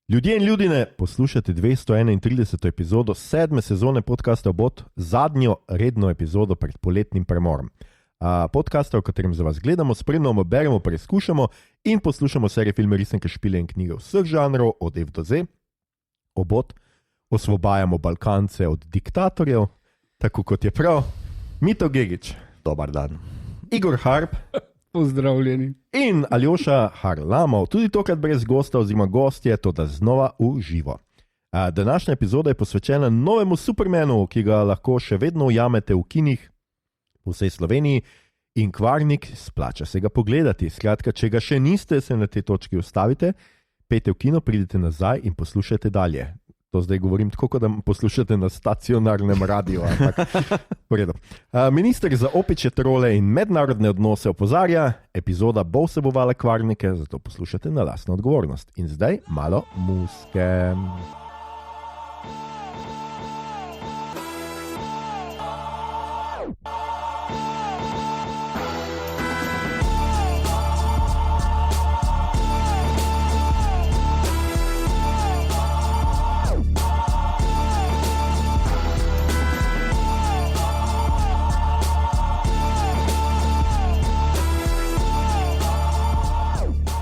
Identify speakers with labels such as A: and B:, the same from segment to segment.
A: Ljudje in ljudine, poslušate 231. epizodo 7. sezone podcasta Obot, zadnjo redno epizodo pred poletnim premorom. Podcasta, v katerem za vas gledamo, spremljamo, beremo, preizkušamo in poslušamo serije filme, risanke, špile in knjige vseh žanrov, od F do Z. Obot, osvobajamo Balkance od diktatorjev, tako kot je prav. Mito Gegić.
B: Dobar dan.
A: Igor Harp.
C: Pozdravljeni.
A: In Aljoša Harlamov, tudi tokrat brez gosta oziroma gostje, to da znova v živo. Današnja epizoda je posvečena novemu Supermanu, ki ga lahko še vedno ujamete v kinih v vsej Sloveniji in Kvarnik, splača se ga pogledati. Skratka, če ga še niste, se na tej točki ustavite, pejte v kino, pridite nazaj in poslušajte dalje. To zdaj govorim tako, kot da poslušate na stacionarnem radiju. Minister za opičje trole in mednarodne odnose opozarja, epizoda bo vsebovala kvarnike, zato poslušate na lastno odgovornost. In zdaj malo muske.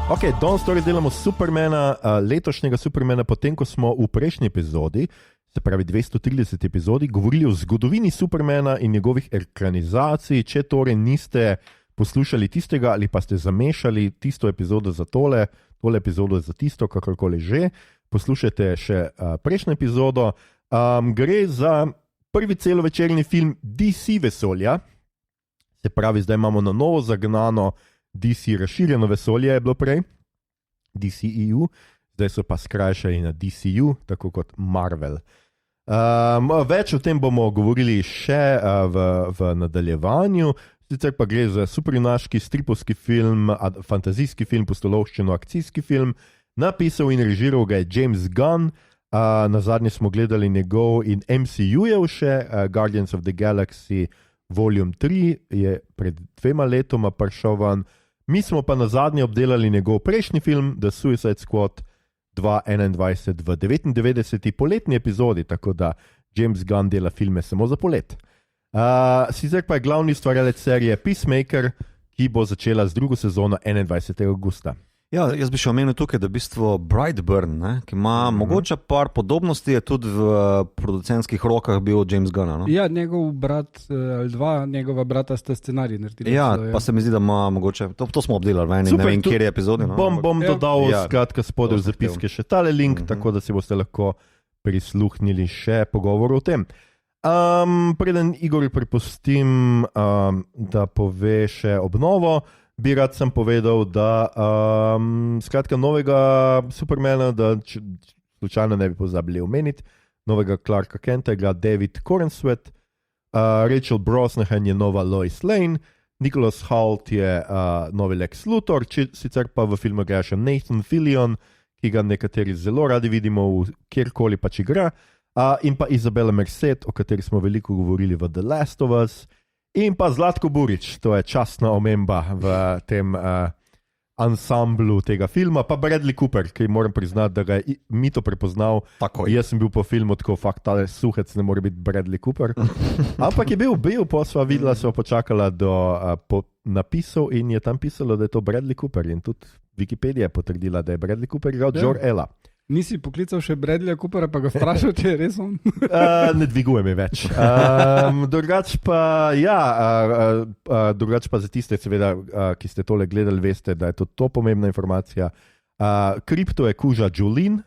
A: Ok, danes torej delamo Supermana, letošnjega Supermana, potem ko smo v prejšnji epizodi, se pravi 230 epizodi, govorili o zgodovini Supermana in njegovih ekranizacij. Če torej niste poslušali tistega ali pa ste zamešali tisto epizodo za tole epizodo za tisto, kakorkoli že, poslušajte še prejšnjo epizodo. Gre za prvi celovečerni film DC vesolja, se pravi, zdaj imamo na novo zagnano DC razširjeno vesolje je bilo prej, DCEU, zdaj so pa skrajšali na DCU, tako kot Marvel. Več o tem bomo govorili še v nadaljevanju, sicer pa gre za superjunaški stripovski film, fantazijski film, pustolovščino akcijski film, napisal in režiral ga je James Gunn, nazadnje smo gledali njegov in MCU-jev še, Guardians of the Galaxy Volume 3 je pred 2 letoma prišel ven. Mi smo pa nazadnje obdelali njegov prejšnji film, The Suicide Squad 2021 v 99. poletni epizodi, tako da James Gunn dela filme samo za polet. Sicer pa je glavni ustvarjalec serije Peacemaker, ki bo začela z drugo sezono 21. augusta.
B: Ja, jaz bi še omenil tukaj, da v bistvu Brightburn, ki ima mogoče par podobnosti, je tudi v producentskih rokah bil James Gunn. No?
C: Ja, njegov brat ali dva njegova brata sta scenarij naredili.
B: Ja, pa se mi zdi, da ima mogoče, to smo obdelali v eni, ne vem, kjer je epizodi. No?
A: Bom dodal skratka spodaj v zapiske še tale link, tako da si boste lahko prisluhnili še pogovoru o tem. Preden Igor prepustim, da pove še obnovo, bi rad sem povedal, da skratka novega Supermana, da slučajno ne bi pozabili omeniti, novega Clarka Kenta igra David Corenswet, Rachel Brosnahan je nova Lois Lane, Nicholas Hoult je novi Lex Luthor, sicer pa v filmu igra še Nathan Fillion, ki ga nekateri zelo radi vidimo v kjerkoli pač igra, in pa Isabella Merced, o kateri smo veliko govorili v The Last of Us, in pa Zlatko Burić, to je častna omemba v tem ansamblu tega filma, pa Bradley Cooper, ki moram priznati, da ga je Mito prepoznal.
B: Takoj.
A: Jaz sem bil po filmu tako, tale suhec ne more biti Bradley Cooper. Ampak je bil, pa sva videla, sva počakala do napisov in je tam pisalo, da je to Bradley Cooper in tudi Wikipedia je potrdila, da je Bradley Cooper igral Jor-Ela.
C: Nisi poklical še Bradleyja Coopera, pa ga vprašal, če je res on?
A: Ne dviguje me več. Drugač pa za tiste, seveda, ki ste tole gledali, veste, da je to pomembna informacija. Kripto je kuža Jolene,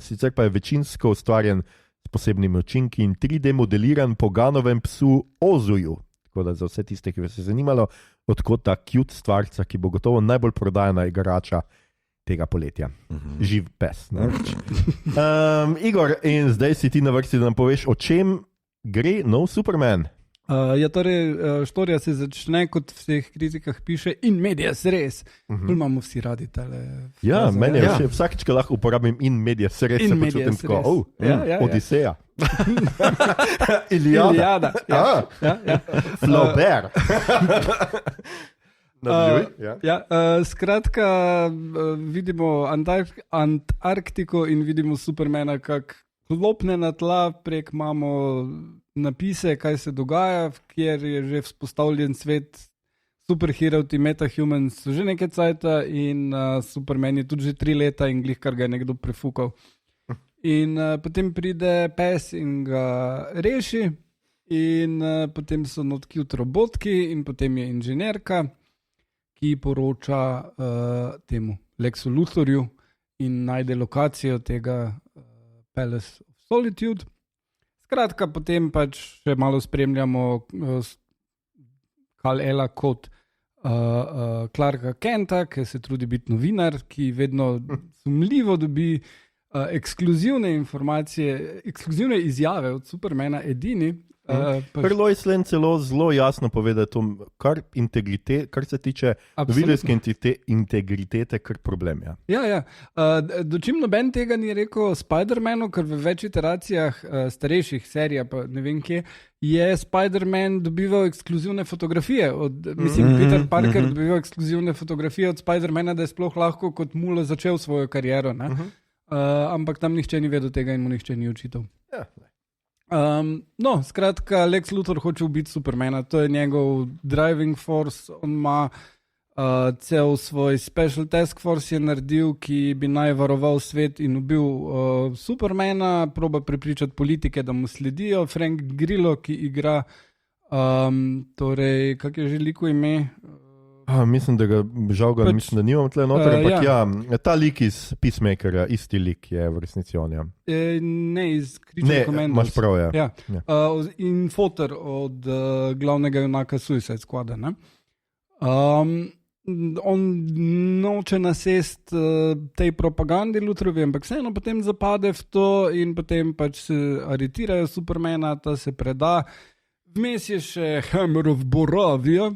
A: sicer pa je večinsko ustvarjen s posebnimi učinki in 3D modeliran po Ganovem psu Ozuju. Tako da za vse tiste, ki vas je zanimalo, odkot ta cute stvarca, ki bo gotovo najbolj prodajana igrača tega poletja. Živ pes. Igor, in zdaj si ti na vrsti, da nam poveš, o čem gre nov Superman.
C: Štorija se začne, kot v vseh kritikah piše, in medias res. Imamo vsi radi tale.
A: Ja, meni je še vsakič, ko lahko uporabim in medias res, se počutim tako, Odiseja. Iliada.
C: Ja.
A: Flaubert.
C: Skratka, vidimo Antarktiko in vidimo Supermana, kako klopne na tla, prek imamo napise, kaj se dogaja, kjer je že vzpostavljen svet superherov, ti metahumans so že nekaj cajta in Superman je tudi že 3 leta in glih, kar ga je nekdo prefukal. In potem pride pes in ga reši in potem so notki robotki in potem je inženirka, ki poroča temu Lexu Luthorju in najde lokacijo tega Palace of Solitude. Skratka, potem pač še malo spremljamo Kal-Ela kot Clarka Kenta, ki se trudi biti novinar, ki vedno sumljivo dobi ekskluzivne informacije, ekskluzivne izjave od Supermana edini.
A: Lois Lane celo zelo jasno pove, da je to kar se tiče novinarske integritete, kar problem.
C: Ja. Dočim noben tega ni rekel Spider-Manu, ker v več iteracijah starejših serij, pa ne vem kje, je Spider-Man dobival ekskluzivne fotografije. Peter Parker dobival ekskluzivne fotografije od Spider-Mana, da je sploh lahko kot mulo začel svojo kariero. Ampak tam nihče ni vedel tega in mu nihče ni očital. Skratka, Lex Luthor hoče ubiti Supermana, to je njegov driving force, on ima cel svoj special task force je naredil, ki bi naj varoval svet in ubil Supermana, proba prepričati politike, da mu sledijo. Frank Grillo, ki igra, torej, kak je že liko ime?
A: Mislim, da ga mislim, da nimam tle noter, ampak ta lik iz Peacemakerja, isti lik je v resnici on.
C: Ne, iz Creature Commandos.
A: Imaš prav, ja.
C: In fotor od glavnega junaka Suicide Squada. On noče nasest tej propagandi Luthorovi, ampak vseeno potem zapade v to in potem pač se aretirajo Supermana, ta se preda. Vmes je še Hammer of Boravia,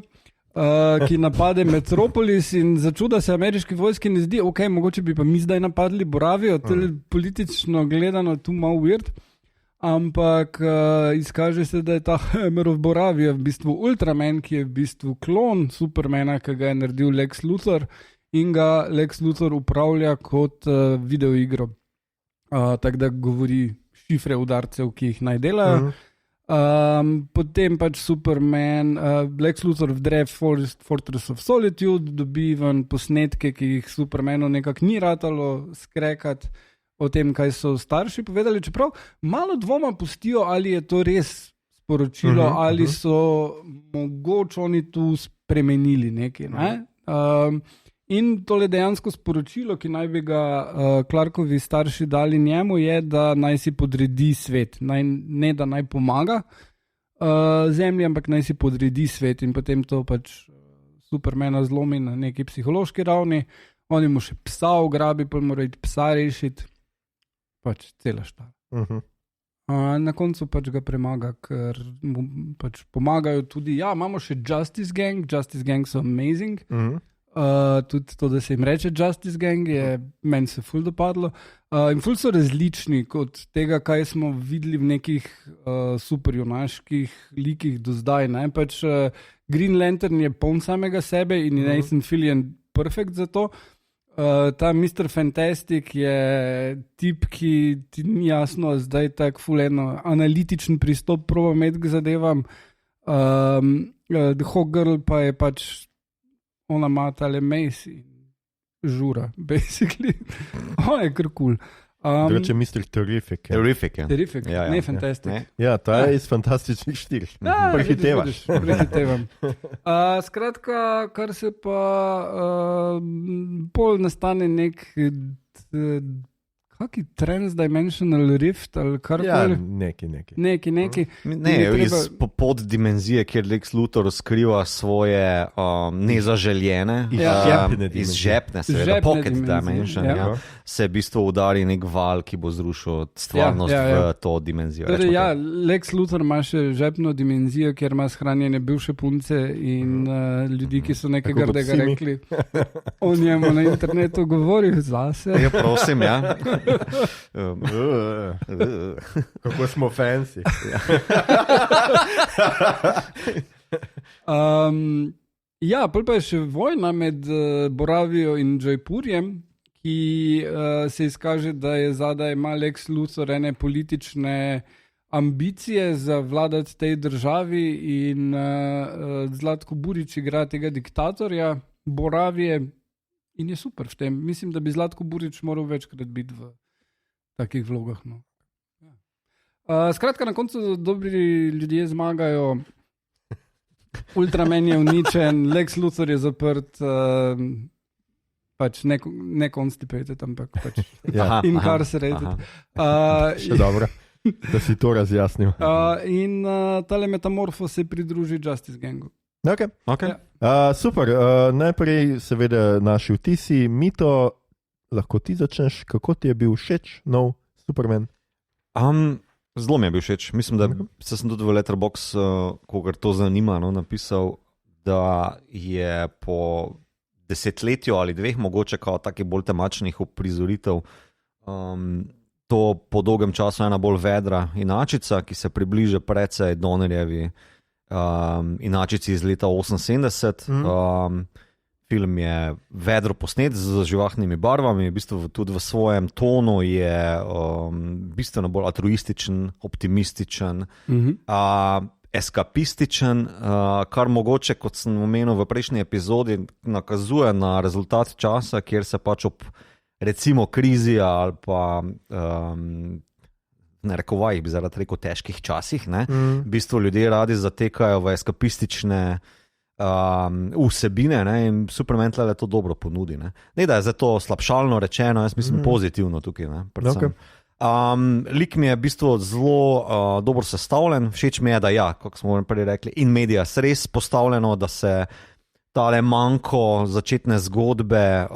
C: ki napade Metropolis in začuda se ameriški vojski ne zdi, mogoče bi pa mi zdaj napadli Boravijo, to je politično gledano tu malo weird, ampak izkaže se, da je ta Hammer of Boravia v bistvu Ultraman, ki je v bistvu klon Supermana, ki ga je naredil Lex Luthor in ga Lex Luthor upravlja kot videoigro. Tako da govori šifre udarcev, ki jih naj delajo. Potem pač Superman, Lex Luthor vdre Fortress of Solitude, dobi ven posnetke, ki jih Supermanu nekako ni ratalo skrekati o tem, kaj so starši povedali, čeprav malo dvoma pustijo, ali je to res sporočilo, ali so mogoče oni tu spremenili nekaj. In tole dejansko sporočilo, ki naj bi ga Clarkovi starši dali njemu, je, da naj si podredi svet. Ne, da naj pomaga Zemlji, ampak naj si podredi svet. In potem to pač Supermana zlomi na neki psihološki ravni. Oni mu še psa ugrabi, pa mora iti psa rešiti. Pač cela štala. Na koncu pač ga premaga, ker mu pač pomagajo tudi. Ja, imamo še Justice Gang. Justice Gang so amazing. Tudi to, da se jim reče Justice Gang, je meni se ful dopadlo. In ful so različni od tega, kaj smo videli v nekih superjunaških likih do zdaj. Pač Green Lantern je poln samega sebe in Nathan Fillion perfekt za to. Ta Mr. Fantastic je tip, ki ti ni jasno, zdaj tak ful eno analitičen pristop proba imeti k zadevam. The Hawkgirl pa je pač ona ima tale Mace in žura, basically. Je kar cool.
A: Drugače Mr. Terrific.
B: Terrific, ja.
C: Terrific, ne Fantastic.
B: Ne.
A: Ja, ta je iz fantastičnih 4. Prehitevaš.
C: Prehitevam. Skratka, kar se pa pol nastane nek kaki transdimensional rift ali karkoli? Neki.
B: Iz poddimenzije, kjer Lex Luthor skriva svoje nezaželjene, izžepne, seveda, pocket dimension, se v bistvu udari nek val, ki bo zrušil stvarnost v to dimenzijo.
C: Torej, Lex Luthor ima še žepno dimenzijo, kjer ima shranjene bivše punce in ljudi, ki so nekaj grdega rekli. On njemu na internetu govori zase.
B: Ja, prosim, ja.
A: Kako smo fancy.
C: Ja, pa je še vojna med Boravijo in Jaipurjem, ki se izkaže, da je zadaj ima Lex Luthor ene politične ambicije za vladati tej državi in Zlatko Burić igra tega diktatorja Boravije in je super v tem. Mislim, da bi Zlatko Burić moral večkrat biti v takih vlogah. No. Skratka, na koncu dobri ljudje zmagajo, Ultraman je uničen, Lex Luthor je zaprt, pač ne constipated, ampak pač incarcerated.
A: Še dobro, da si to razjasnil.
C: In tale Metamorfo se pridruži Justice Gangu.
A: Okay. Super, najprej seveda naši vtisi. Mito, lahko ti začneš, kako ti je bil všeč nov Superman?
B: Zelo mi je bil všeč. Mislim, da sem tudi v Letterboxd, kogar to zanima, napisal, da je po desetletju ali dveh mogoče kao takih bolj temačnih uprizoritev to po dolgem času ena bolj vedra inačica, ki se približa precej Donnerjevi inačici iz leta 1978. Film je vedro posnet z živahnimi barvami, v bistvu tudi v svojem tonu je bistveno bolj altruističen, optimističen, eskapističen, kar mogoče, kot sem omenil v prejšnji epizodi, nakazuje na rezultat časa, kjer se pač ob recimo krizi ali pa ne rekovajih, bi zaradi rekel težkih časih, v bistvu ljudje radi zatekajo v eskapistične vsebine, in Superman tle to dobro ponudi. Ne da je zato slabšalno rečeno, jaz mislim pozitivno tukaj. Lik mi je v bistvu zelo dobro sestavljen, všeč mi je, da kako smo prej rekli, in medias res postavljeno, da se tale manko začetne zgodbe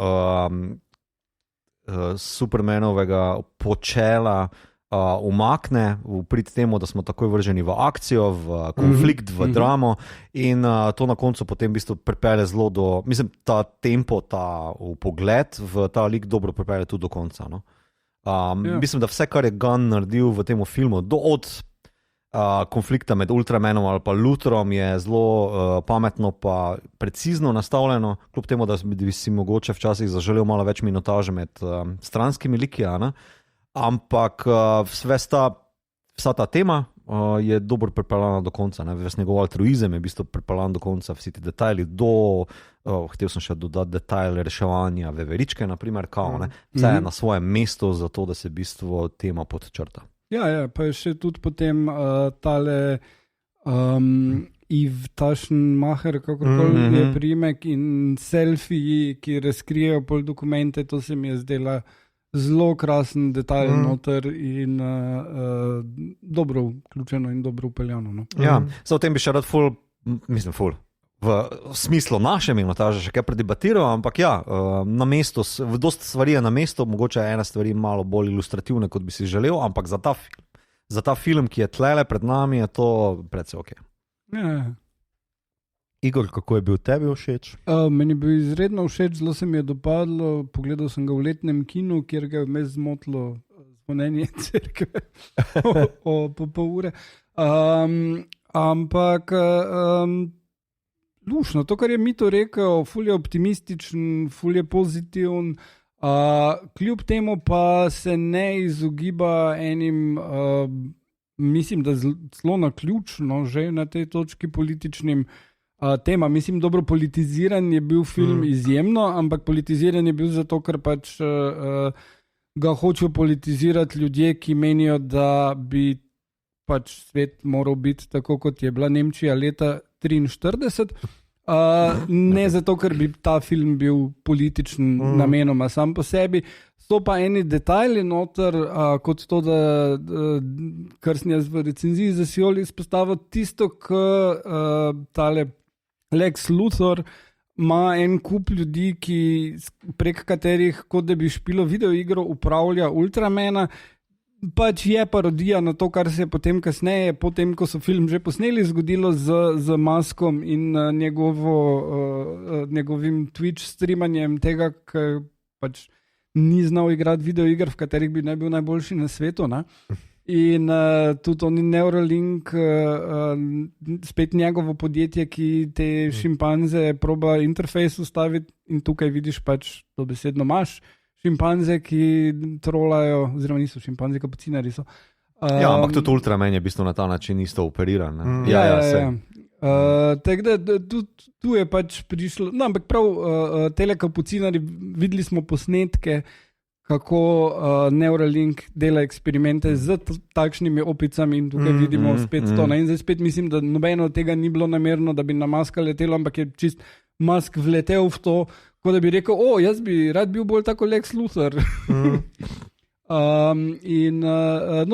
B: Supermanovega počela umakne v prid temu, da smo takoj vrženi v akcijo, v konflikt, v dramo in to na koncu potem v bistvu pripelje zelo do, mislim, ta tempo, ta pogled v ta lik dobro pripelje tudi do konca. Mislim, da vse, kar je Gunn naredil v tem filmu, od konflikta med Ultramanom ali pa Luthorom je zelo pametno pa precizno nastavljeno, kljub temu, da bi si mogoče včasih zaželel malo več minutaže med stranskimi liki, ampak vsa ta tema je dobro pripeljana do konca. Njegov altruizem je v bistvu pripeljan do konca, vsi ti detajli hotel sem še dodati detajl reševanja veveričke, naprimer, vse je na svojem mestu za to, da se v bistvu tema podčrta.
C: Ja, pa je še tudi potem tale Yves Taschenmacher, kakorkoli je priimek, in selfiji, ki razkrijejo pol dokumente, to se mi je zdela zelo krasen detajl noter in dobro vključeno in dobro upeljano.
B: Ja, o tem bi še rad v smislu naše minutaže še kaj predebatiral, ampak na mestu, v dosti stvari je na mestu, mogoče ena stvari malo bolj ilustrativne, kot bi si želel, ampak za ta film, ki je tlele pred nami, je to predvsej ok.
C: Ja.
A: Igor, kako je bil tebi všeč?
C: Meni je bil izredno všeč, zelo se mi je dopadlo, pogledal sem ga v letnem kinu, kjer ga je vmes zmotilo zvonjenje cerkve po pol ure. Ampak lušno, to, kar je Mito rekel, ful je optimističen, ful je pozitiven, kljub temu pa se ne izogiba enim, mislim, da zelo naključno že na tej točki političnim tema. Mislim, dobro, politiziran je bil film izjemno, ampak politiziran je bil zato, ker pač ga hočejo politizirati ljudje, ki menijo, da bi pač svet moral biti tako, kot je bila Nemčija leta 1943. Ne zato, ker bi ta film bil političen namenoma sam po sebi. So pa eni detajli noter, kot to, kar sem jaz v recenziji za Scioli izpostavil, tisto, tale Lex Luthor ima en kup ljudi, prek katerih, kot da bi špilo videoigro, upravlja Ultramana. Pač je parodija na to, kar se je potem kasneje, potem ko so film že posneli, zgodilo z Muskom in njegovim Twitch streamanjem tega, ker pač ni znal igrati videoiger, v katerih bi naj bil najboljši na svetu. In tudi oni Neuralink, spet njegovo podjetje, ki te šimpanze proba interfejs ustaviti in tukaj vidiš pač to besedno imaš šimpanze, ki trolajo, oziroma niso šimpanze, kapucinari so.
B: Ampak tudi Ultraman je v bistvu na ta način isto operiran.
C: Tako da tu je pač prišlo, no, ampak prav tele kapucinari, videli smo posnetke, kako Neuralink dela eksperimente z takšnimi opicami in tukaj vidimo spet to. In zdaj spet mislim, da nobeno od tega ni bilo namerno, da bi na Muska letelo, ampak je čist Musk vletel v to, kot da bi rekel, jaz bi rad bil bolj tako Lex Luthor.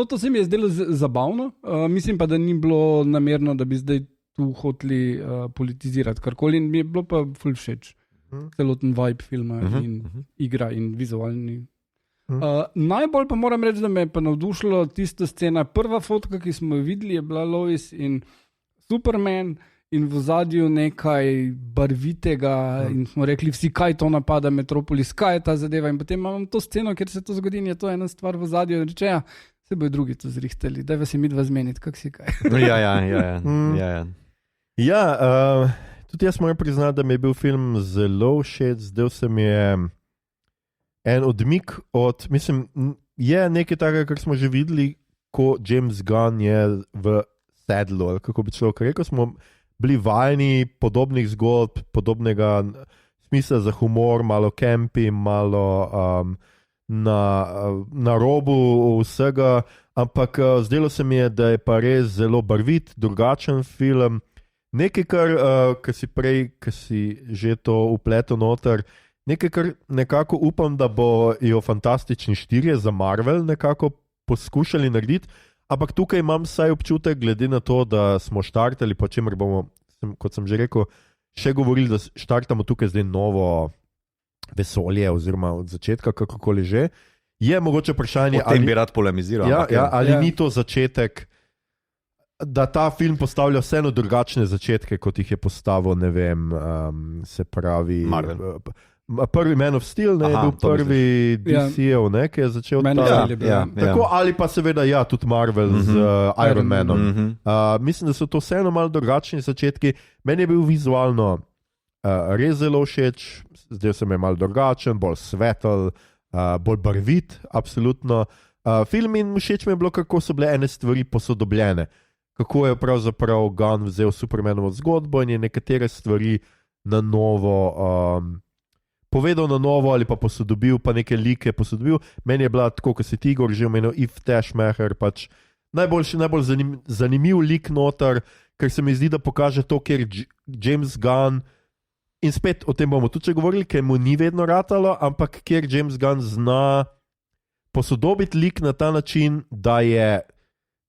C: To se mi je zdelo zabavno, mislim pa, da ni bilo namerno, da bi zdaj tu hoteli politizirati karkoli in mi je bilo pa ful všeč. Celoten vibe filma in igra in vizualni. Najbolj pa moram reči, da me je pa navdušilo tista scena. Prva fotka, ki smo jo videli, je bila Lois in Superman in v ozadju nekaj barvitega in smo rekli vsi, kaj to napada Metropolis, kaj je ta zadeva in potem imam to sceno, kjer se to zgodi in je to ena stvar v ozadju in reče, se bojo drugi to zrihtali, daj vas je midva zmeniti, kak si kaj.
A: Tudi jaz moram priznati, da mi je bil film zelo všeč, zdel se mi je en odmik od, mislim, je nekaj takega, kar smo že videli, ko James Gunn je v sedlu, ali kako bi človek rekel, smo bili vajeni podobnih zgodb, podobnega smisla za humor, malo campi, malo na robu vsega, ampak zdelo se mi je, da je pa res zelo barvit, drugačen film, nekaj, kar si prej, ki si že to upletel noter, nekaj, kar nekako upam, da bojo Fantastični 4 za Marvel nekako poskušali narediti, ampak tukaj imam vsaj občutek, glede na to, da smo štartali, po čemer bomo, kot sem že rekel, še govorili, da štartamo tukaj zdaj novo vesolje, oziroma od začetka, kakokoli že, je mogoče vprašanje,
B: o tem bi rad polemiziral.
A: Ali ni to začetek, da ta film postavlja vseeno drugačne začetke, kot jih je postavil, ne vem, se pravi...
B: Marvel.
A: Prvi Man of Steel, je bil prvi DC-ev, ki je začel tako, ali pa seveda tudi Marvel z Iron Manom. Mislim, da so to vseeno malo drugačni začetki. Meni je bil vizualno res zelo všeč, zdaj se mi je malo drugačen, bolj svetel, bolj barvit, absolutno. Film in všeč mi je bilo, kako so bile ene stvari posodobljene. Kako je pravzaprav Gunn vzel Supermanovo zgodbo in je nekatere stvari na novo povedal na novo ali pa posodobil, pa neke like posodobil. Meni je bila, tako kot si ti, Igor, že omenil, Yves Tashmacher, pač najbolj zanimiv lik noter, ker se mi zdi, da pokaže to, ker James Gunn, in spet o tem bomo tudi govorili, ker mu ni vedno ratalo, ampak ker James Gunn zna posodobiti lik na ta način, da je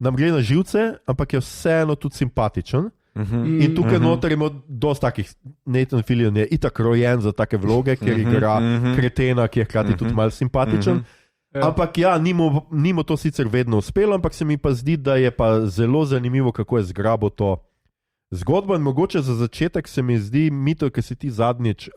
A: nam gre na živce, ampak je vseeno tudi simpatičen. In tukaj noter imamo dosti takih, Nathan Fillion je itak rojen za take vloge, ker igra kretena, ki je hkrati tudi malo simpatičen. Ampak ni mu to sicer vedno uspelo, ampak se mi pa zdi, da je pa zelo zanimivo, kako je zgrabil to zgodbo in mogoče za začetek se mi zdi, Mito, ki si ti zadnjič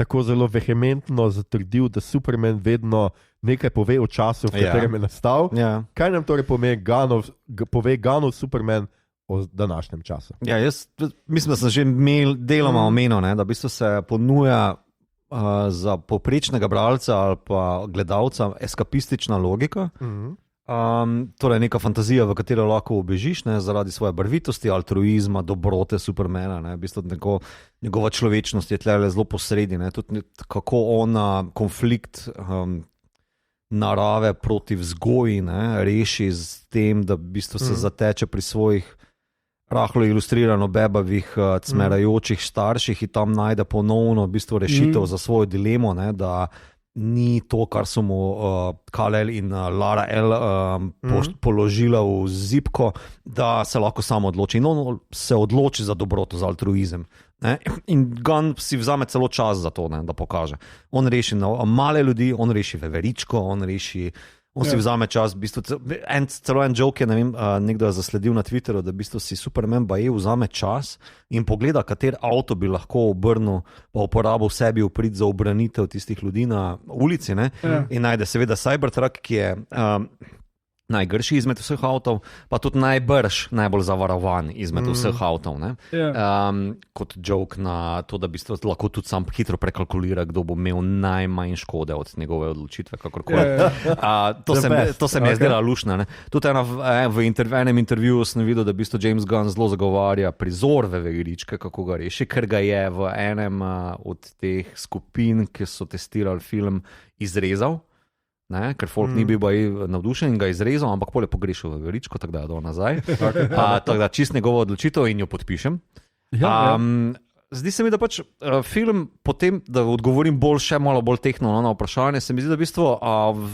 A: tako zelo vehementno zatrdil, da Superman vedno nekaj pove o času, v katerem je nastal. Kaj nam torej pove Gunnov Superman o današnjem času?
B: Jaz mislim, da sem že deloma omenil, da v bistvu se ponuja za povprečnega bralca ali pa gledalca eskapistična logika. Torej neka fantazija, v katero lahko ubežiš, zaradi svoje barvitosti, altruizma, dobrote Supermana. V bistvu njegova človečnost je tle zelo posredi. Tudi kako on konflikt narave proti vzgoji reši z tem, da v bistvu se zateče pri svojih rahlo ilustrirano bebavih, cmerajočih starših in tam najde ponovno v bistvu rešitev za svojo dilemo, da ni to, kar so mu Kal-El in Lara L položila v zibko, da se lahko samo odloči. In on se odloči za dobroto, za altruizem. In Gunn si vzame celo čas za to, da pokaže. On reši male ljudi, on reši veveričko, on si vzame čas, v bistvu, celo en joke je, nekdo je zasledil na Twitteru, da v bistvu si Superman vzame čas in pogleda, kater avto bi lahko obrnil, pa uporabil sebi v prid za obranitev tistih ljudi na ulici, in najde seveda Cybertruck, ki je najgrši izmed vseh avtov, pa tudi najbolj zavarovan izmed vseh avtov. Kot joke na to, da bi se lahko tudi sam hitro prekalkuliral, kdo bo imel najmanj škode od njegove odločitve. To se mi je zdela lušna. Tudi v enem intervjuju sem videl, da v bistvu James Gunn zelo zagovarja prizor Veveričke, kako ga reši, ker ga je v enem od teh skupin, ki so testirali film, izrezal. Ker folk ni bil navdušen in ga izrezal, ampak pol je pogrešal Veveričko, tako da je dal nazaj. Tako da čist njegovo odločitev in jo podpišem. Zdi se mi, da pač film, potem, da odgovorim še malo bolj tehno na vprašanje, se mi zdi, da v bistvu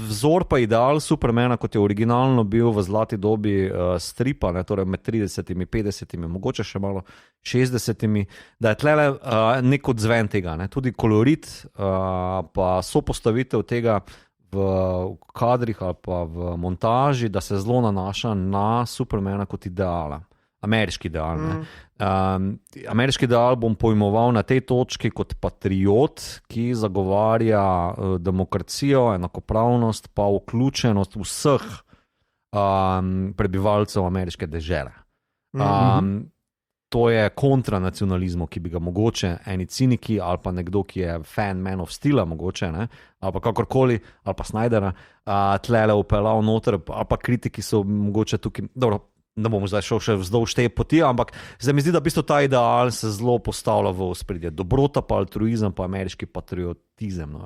B: vzor pa ideal Supermana, kot je originalno bil v zlati dobi stripa, torej med 30, 50, mogoče še malo 60, da je tlele nek odzven tega, tudi kolorit, pa sopostavitev tega v kadrih ali pa v montaži, da se zelo nanaša na Supermana kot ideala. Ameriški ideal. Ameriški ideal bom pojmoval na tej točki kot patriot, ki zagovarja demokracijo, enakopravnost, pa vključenost vseh prebivalcev ameriške dežele. To je kontra nacionalizmu, ki bi ga mogoče eni ciniki ali pa nekdo, ki je fan Man of Steela mogoče, ali pa kakorkoli, ali pa Snydera, tlele upeljal noter, ali pa kritiki so mogoče tukaj, dobro, ne bom zdaj šel še vzdolž te poti, ampak zdaj mi zdi, da v bistvu ta ideal se zelo postavlja v ospredje. Dobrota pa altruizem pa ameriški patriotizem.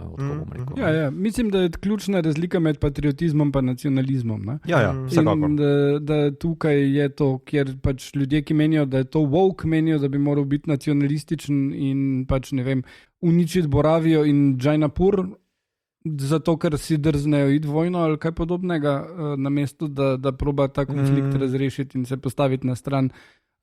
C: Ja, mislim, da je ključna razlika med patriotizmom pa nacionalizmom.
B: Vsekakor.
C: Da tukaj je to, kjer pač ljudje, ki menijo, da je to woke, menijo, da bi moral biti nacionalističen in pač, ne vem, uničiti Boravijo in Džajnapur, zato, ker si drznejo iti vojno ali kaj podobnega, namesto da proba ta konflikt razrešiti in se postaviti na stran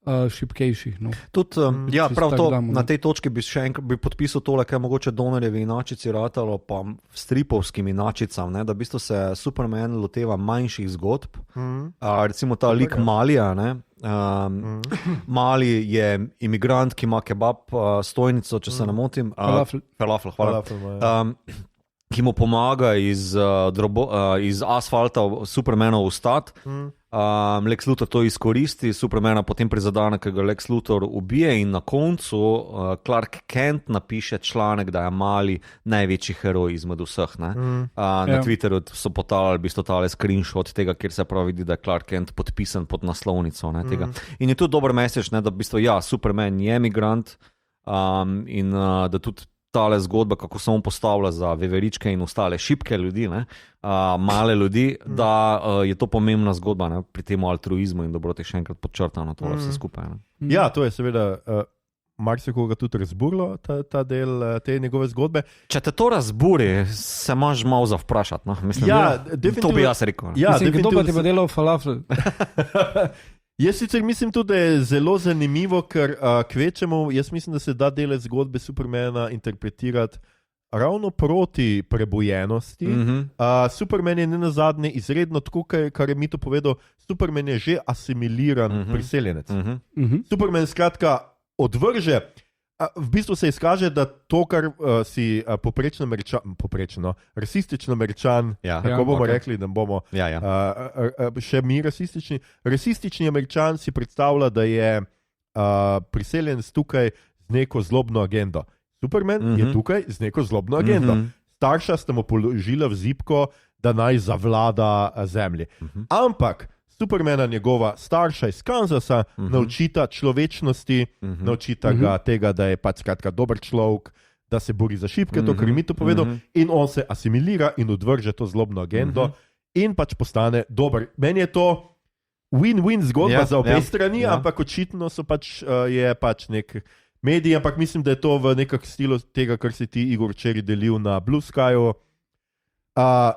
C: šibkejših.
B: Prav to, na tej točki bi še enkrat podpisal tole, kaj je mogoče Donnerjevi inačici ratalo, pa stripovskim inačicam, da v bistvu se Superman loteva manjših zgodb. Recimo ta lik Malija, Mali je imigrant, ki ima kebab stojnico, če se ne motim. Falafel, hvala. Ki mu pomaga iz asfalta Supermana vstati. Lex Luthor to izkoristi, Supermana potem prizadene, ker ga Lex Luthor ubije in na koncu Clark Kent napiše članek, da je Mali največji heroj izmed vseh. Na Twitterju so potalali v bistvu tale screenshot tega, kjer se pravi vidi, da je Clark Kent podpisan pod naslovnico tega. In je tudi dober message, da v bistvu Superman je migrant in da tudi tale zgodba, kako se on postavlja za Veveričke in ostale šibke ljudi, male ljudi, da je to pomembna zgodba pri tem altruizmu in dobroti še enkrat podčrtano to vse skupaj.
A: Ja, to je seveda marsikoga tudi razburilo, ta del te njegove zgodbe.
B: Če te to razburi, se imaš malo za vprašati. To bi jaz rekel.
C: Kdo pa ti bo delal falafel?
A: Jaz sicer mislim tudi, da je zelo zanimivo, ker kvečemo, jaz mislim, da se da dele zgodbe Supermana interpretirati ravno proti prebojenosti. Superman je nenazadnje izredno, tako kar je Mito povedal, Superman je že asimiliran priseljenec. Superman skratka odvrže, v bistvu se izkaže, da to, kar si rasistično Američan, kako bomo rekli, da bomo še mi rasistični. Rasistični Američan si predstavlja, da je priseljenec tukaj z neko zlobno agendo. Superman je tukaj z neko zlobno agendo. Starša sta mu položila v zibko, da naj zavlada zemlji. Ampak Supermana njegova starša iz Kansasa naučita človečnosti, naučita ga tega, da je pač skratka dober človek, da se bori za šibke, to, kar je Mito povedal, in on se asimilira in odvrže to zlobno agendo in pač postane dober. Meni je to win-win zgodba za obe strani, ampak očitno so je pač nek medij, ampak mislim, da je to v nekak stilu tega, kar si ti, Igor, včeraj delil na Blue Skyju.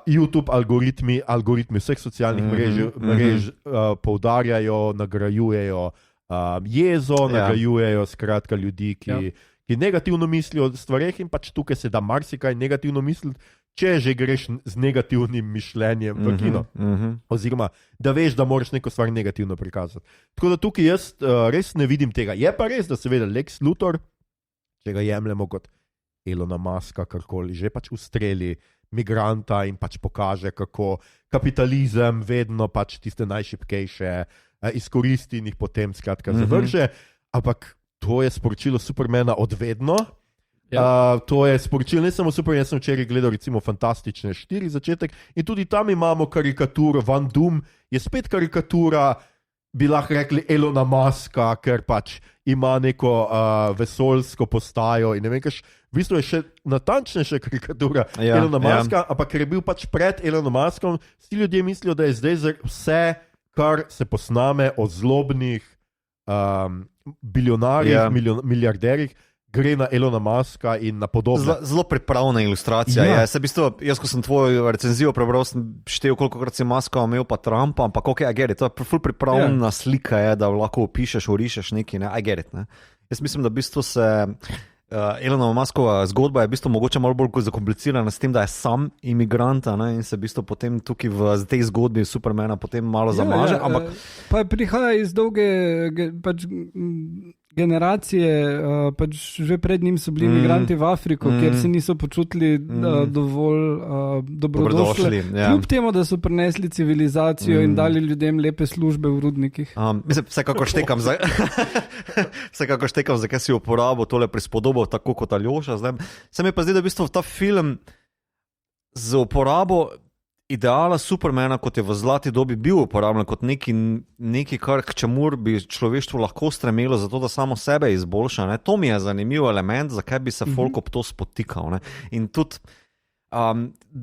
A: YouTube algoritmi vseh socialnih mrež poudarjajo, nagrajujejo jezo, nagrajujejo skratka ljudi, ki negativno mislijo o stvareh in pač tukaj se da marsikaj negativno misliti, če že greš z negativnim mišljenjem v kino. Oziroma, da veš, da moraš neko stvar negativno prikazati. Tako da tukaj jaz res ne vidim tega. Je pa res, da seveda Lex Luthor, če ga jemljemo kot Elona Muska, karkoli, že pač ustreli migranta in pač pokaže, kako kapitalizem vedno pač tiste najšibkejše izkoristi in jih potem skratka zavrže. Ampak to je sporočilo Supermana odvedno. To je sporočilo ne samo Superman, jaz sem včeraj gledal recimo Fantastične 4 začetek in tudi tam imamo karikaturo, Van Doom je spet karikatura, bi lahko rekli Elona Muska, ker pač ima neko vesoljsko postajo in ne vem, kaj v bistvu je še natančnejša karikatura Elona Muska, ampak ker je bil pač pred Elonom Muskom, vsi ljudje mislijo, da je zdaj vse, kar se posname o zlobnih bilionarjih, milijarderjih, gre na Elona Muska in na podobne.
B: Zelo pripravna ilustracija. Jaz, ko sem tvojo recenzijo prebral, sem štel, kolikokrat si Muska omel pa Trumpa, ampak to je ful pripravljena slika, da lahko opišeš, orišeš nekaj, ne? Jaz mislim, da v bistvu se Elona Muskova zgodba je v bistvu mogoče malo bolj zakomplicirana s tem, da je sam imigrant in se v bistvu potem tukaj v tej zgodbi Supermana potem malo zamaže. Ampak
C: pa prihaja iz dolge generacije, pač že pred njim so bili migranti v Afriko, kjer se niso počutili dovolj dobrodošli. Kljub temu, da so prinesli civilizacijo in dali ljudem lepe službe v rudnikih.
B: Vsekakor štekam, zakaj si uporabil tole prispodobo tako kot Aljoša. Se mi pa zdi, da v bistvu ta film z uporabo ideala Supermana, kot je v zlati dobi bil uporabljen kot nekaj, kar k čemur bi človeštvo lahko stremelo za to, da samo sebe izboljša. Ne? To mi je zanimiv element, zakaj bi se folk ob to spotikal. Ne? In tudi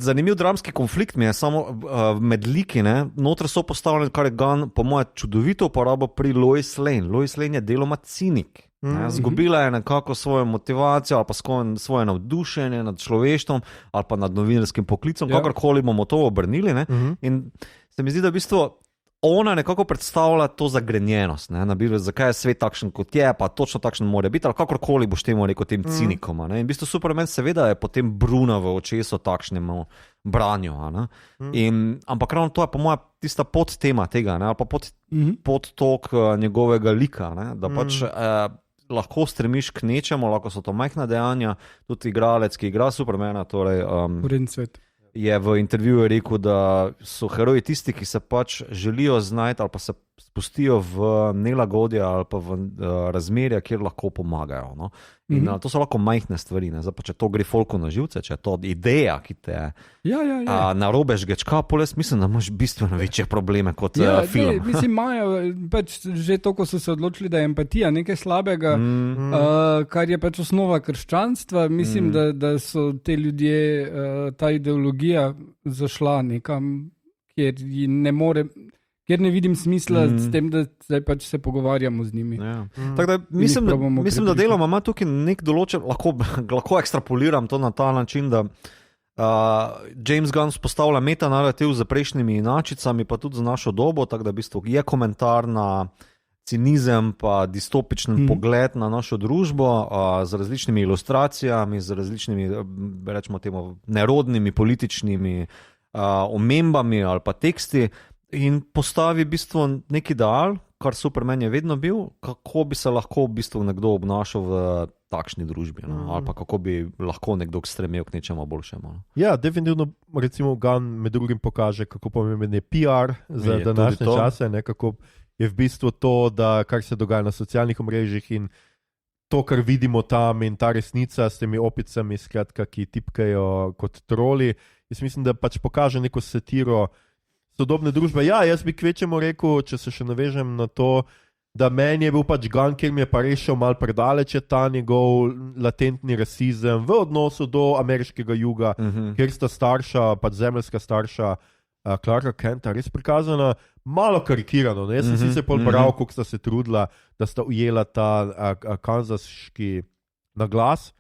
B: zanimiv dramski konflikt mi je samo med liki. Notre so postavljeni, kar je Gunn po moje čudovito uporabo pri Lois Lane. Lois Lane je deloma cinik. Zgubila je nekako svojo motivacijo ali pa svoje navdušenje nad človeštvom ali pa nad novinarskim poklicom, kakorkoli bomo to obrnili. In se mi zdi, da v bistvu ona nekako predstavlja to zagrenjenost, zakaj je svet takšen kot je, pa točno takšen mora biti, ali kakorkoli boš temu rekel tem cinikom. In v bistvu Superman seveda je potem bruna v očesu takšnemu branju. Ampak ravno to je po moja tista podtema tega, ali pa podtok njegovega lika, da pač lahko stremiš k nečemu, lahko so to majhna dejanja, tudi igralec, ki igra Supermana, torej je v intervjuju rekel, da so heroji tisti, ki se pač želijo znajti ali pa se spustijo v nelagodje ali pa v razmerja, kjer lahko pomagajo. No? In to so lahko majhne stvari. Zdaj, pa, če to gre folku na živce, če je to ideja, ki te narobe žgečka, jaz mislim, da imaš bistveno večje probleme kot film.
C: Mislim, imajo pač že to, ko so se odločili, da je empatija nekaj slabega, kar je pač osnova krščanstva. Mislim, da so te ljudje, ta ideologija zašla nekam, kjer ne vidim smisla s tem, da zdaj pač se pogovarjamo z njimi.
B: Tako da mislim, da deloma ima tukaj nek določen, lahko ekstrapoliram to na ta način, da James Gunn spostavlja metanarativ z prejšnjimi inačicami, pa tudi z našo dobo, tako da v bistvu je komentar na cinizem pa distopičen pogled na našo družbo z različnimi ilustracijami, z različnimi, rečemo temu, nerodnimi političnimi omembami ali pa teksti, in postavi v bistvu nek ideal, kar Superman je vedno bil, kako bi se lahko v bistvu nekdo obnašal v takšni družbi, ali pa kako bi lahko nekdo stremel k nečemu boljšemu.
A: Ja, definitivno, recimo Gunn med drugim pokaže, kako pomemben je PR za današnje čase, kako je v bistvu to, da kar se dogaja na socialnih omrežjih in to, kar vidimo tam in ta resnica s temi opicami, skratka, ki tipkajo kot troli. Jaz mislim, da pač pokaže neko satiro sodobne družbe. Ja, jaz bi kvečemu rekel, če se še navežem na to, da meni je bil pač Gunn, kjer mi je pa rešil mal predaleč ta njegov latentni rasizem v odnosu do ameriškega juga, kjer sta starša, pač zemeljska starša Clarka Kenta res prikazana malo karikirano. Jaz sem si se pol bral, koliko sta se trudila, da sta ujela ta kanzaški naglas,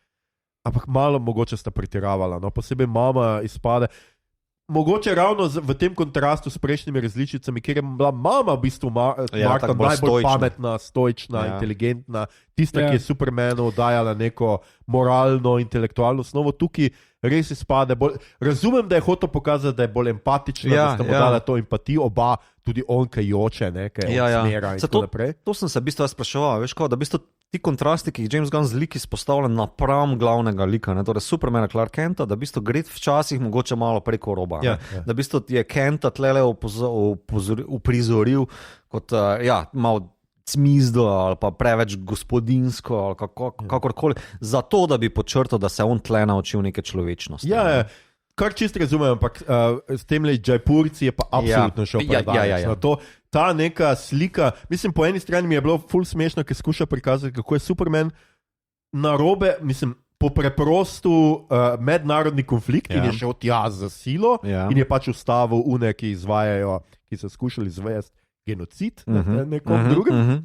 A: ampak malo mogoče sta pretiravala. Posebej mama izpade. Mogoče ravno v tem kontrastu s prejšnjimi različicami, kjer je bila mama v bistvu Marta najbolj pametna, stoična, inteligentna, tista, ki je Supermanu dajala neko moralno, intelektualno osnovo, tukaj res izpade bolj. Razumem, da je hotel pokazati, da je bolj empatična, da sta mu dala to empatijo, oba, tudi on, kaj joče, kaj je smera in tako naprej.
B: To sem se v bistvu spraševal, veš, da v bistvu ti kontrasti, ki jih James Gunn z liki izpostavlja napram glavnega lika, ne, torej Supermana Clark Kenta, da v bistvu gre včasih mogoče malo preko roba.
A: Ja.
B: Da v bistvu je Kenta tlele uprizoril kot malo cmizdo ali pa preveč gospodinsko ali kakorkoli, zato da bi podčrtal, da se on tle naučil neke človečnosti.
A: Ja, kar čist razumem, ampak s temle Jaipurci je pa absolutno šel predaleč. Ta neka slika, mislim, po eni strani mi je bilo ful smešno, ker skuša prikazati, kako je Superman narobe, mislim, po preprostu mednarodni konflikt in je šel tja za silo in je pač ustavil une, ki izvajajo, ki so skušali izvesti genocid na nekom drugem.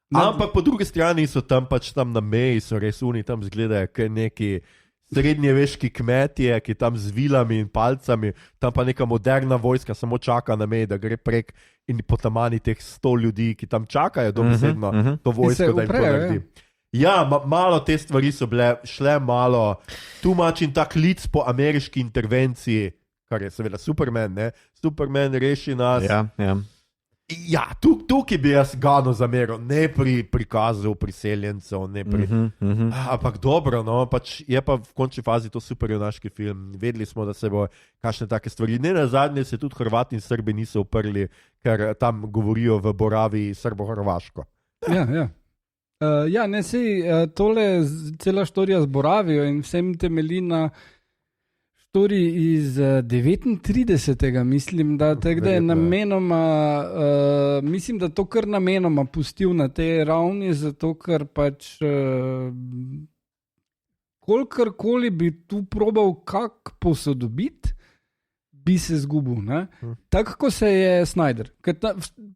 A: Ampak po drugi strani so tam pač tam na meji, so res uni, tam zgledajo kaj neki srednjeveški kmetje, ki tam z vilami in palcami, tam pa neka moderna vojska samo čaka na meji, da gre prek in potamani teh 100 ljudi, ki tam čakajo dobesedno to vojsko, da jim to naredi. Ja, malo te stvari so šle malo tumač in tak lic po ameriški intervenciji, kar je seveda Superman, ne? Superman reši nas. Ja, tukaj bi jaz Gunnu zameril, ne pri prikazu priseljencev, ne pri... Ampak dobro, no, pač je pa v končni fazi to superjunaški film. Vedeli smo, da se bo kakšne take stvari. Ne nazadnje se tudi Hrvati in Srbi niso uprli, ker tam govorijo v Boraviji srbo-hrvaško.
C: Tole cela štorija z Boravijo in vsem temelji na štoriji iz 39. mislim, da je namenoma, mislim, da to kar namenoma pustil na tej ravni, zato ker pač kolikorkoli bi tu probal kak posodobiti, bi se zgubil. Tako kot se je Snyder.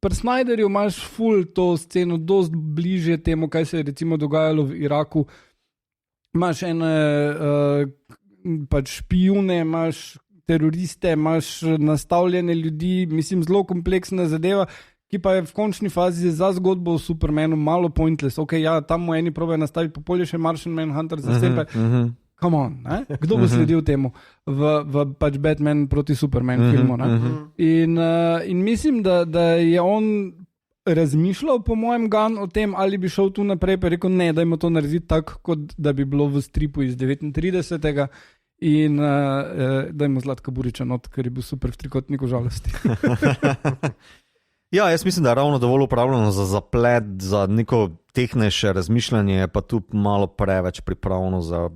C: Pri Snyderju imaš ful to sceno dost bliže temu, kaj se je recimo dogajalo v Iraku. Imaš ene pač špijune, imaš teroriste, imaš nastavljene ljudi, mislim, zelo kompleksna zadeva, ki pa je v končni fazi za zgodbo o Supermanu malo pointless. Tam mu eni probajo nastaviti popolje še Martian Manhunter za sebe. Come on, ne? Kdo bo sledil temu v pač Batman proti Superman filmu? In mislim, da je on razmišljal po mojem Gunn o tem, ali bi šel tu naprej, pa rekel, ne, dajmo to narediti tako, kot da bi bilo v stripu iz 39. In dajmo Zlatka Buriča not, ker je bil super v trikotniku žalosti.
B: Ja, jaz mislim, da je ravno dovolj upravljeno za zaplet, za neko tehnejše razmišljanje, pa tu malo preveč pripravljeno za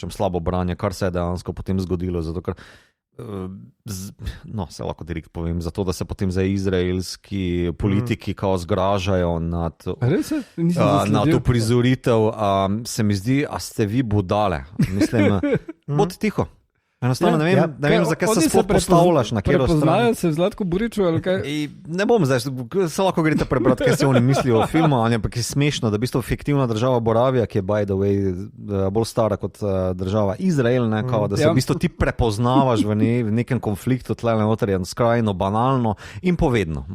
B: slabo branje, kar se je dejansko potem zgodilo, zato ker se lahko direkt povem, zato da se potem za izraelski politiki kao zgražajo nad uprizoritev, se mi zdi, a ste vi budale. Mislim, bod tiho. Enostavno ne vem, zakaj se sploh postavljaš na kjero stran.
C: Prepoznajo se v Zlatku Buriču ali kaj?
B: Ne bom zdaj, se lahko greste prebrati, kaj si oni mislijo o filmu, ampak je smešno, da v bistvu fiktivna država Boravija, ki je by the way bolj stara kot država Izrael, da se v bistvu ti prepoznavaš v nekem konfliktu, tle noter je skrajno banalno in povedno.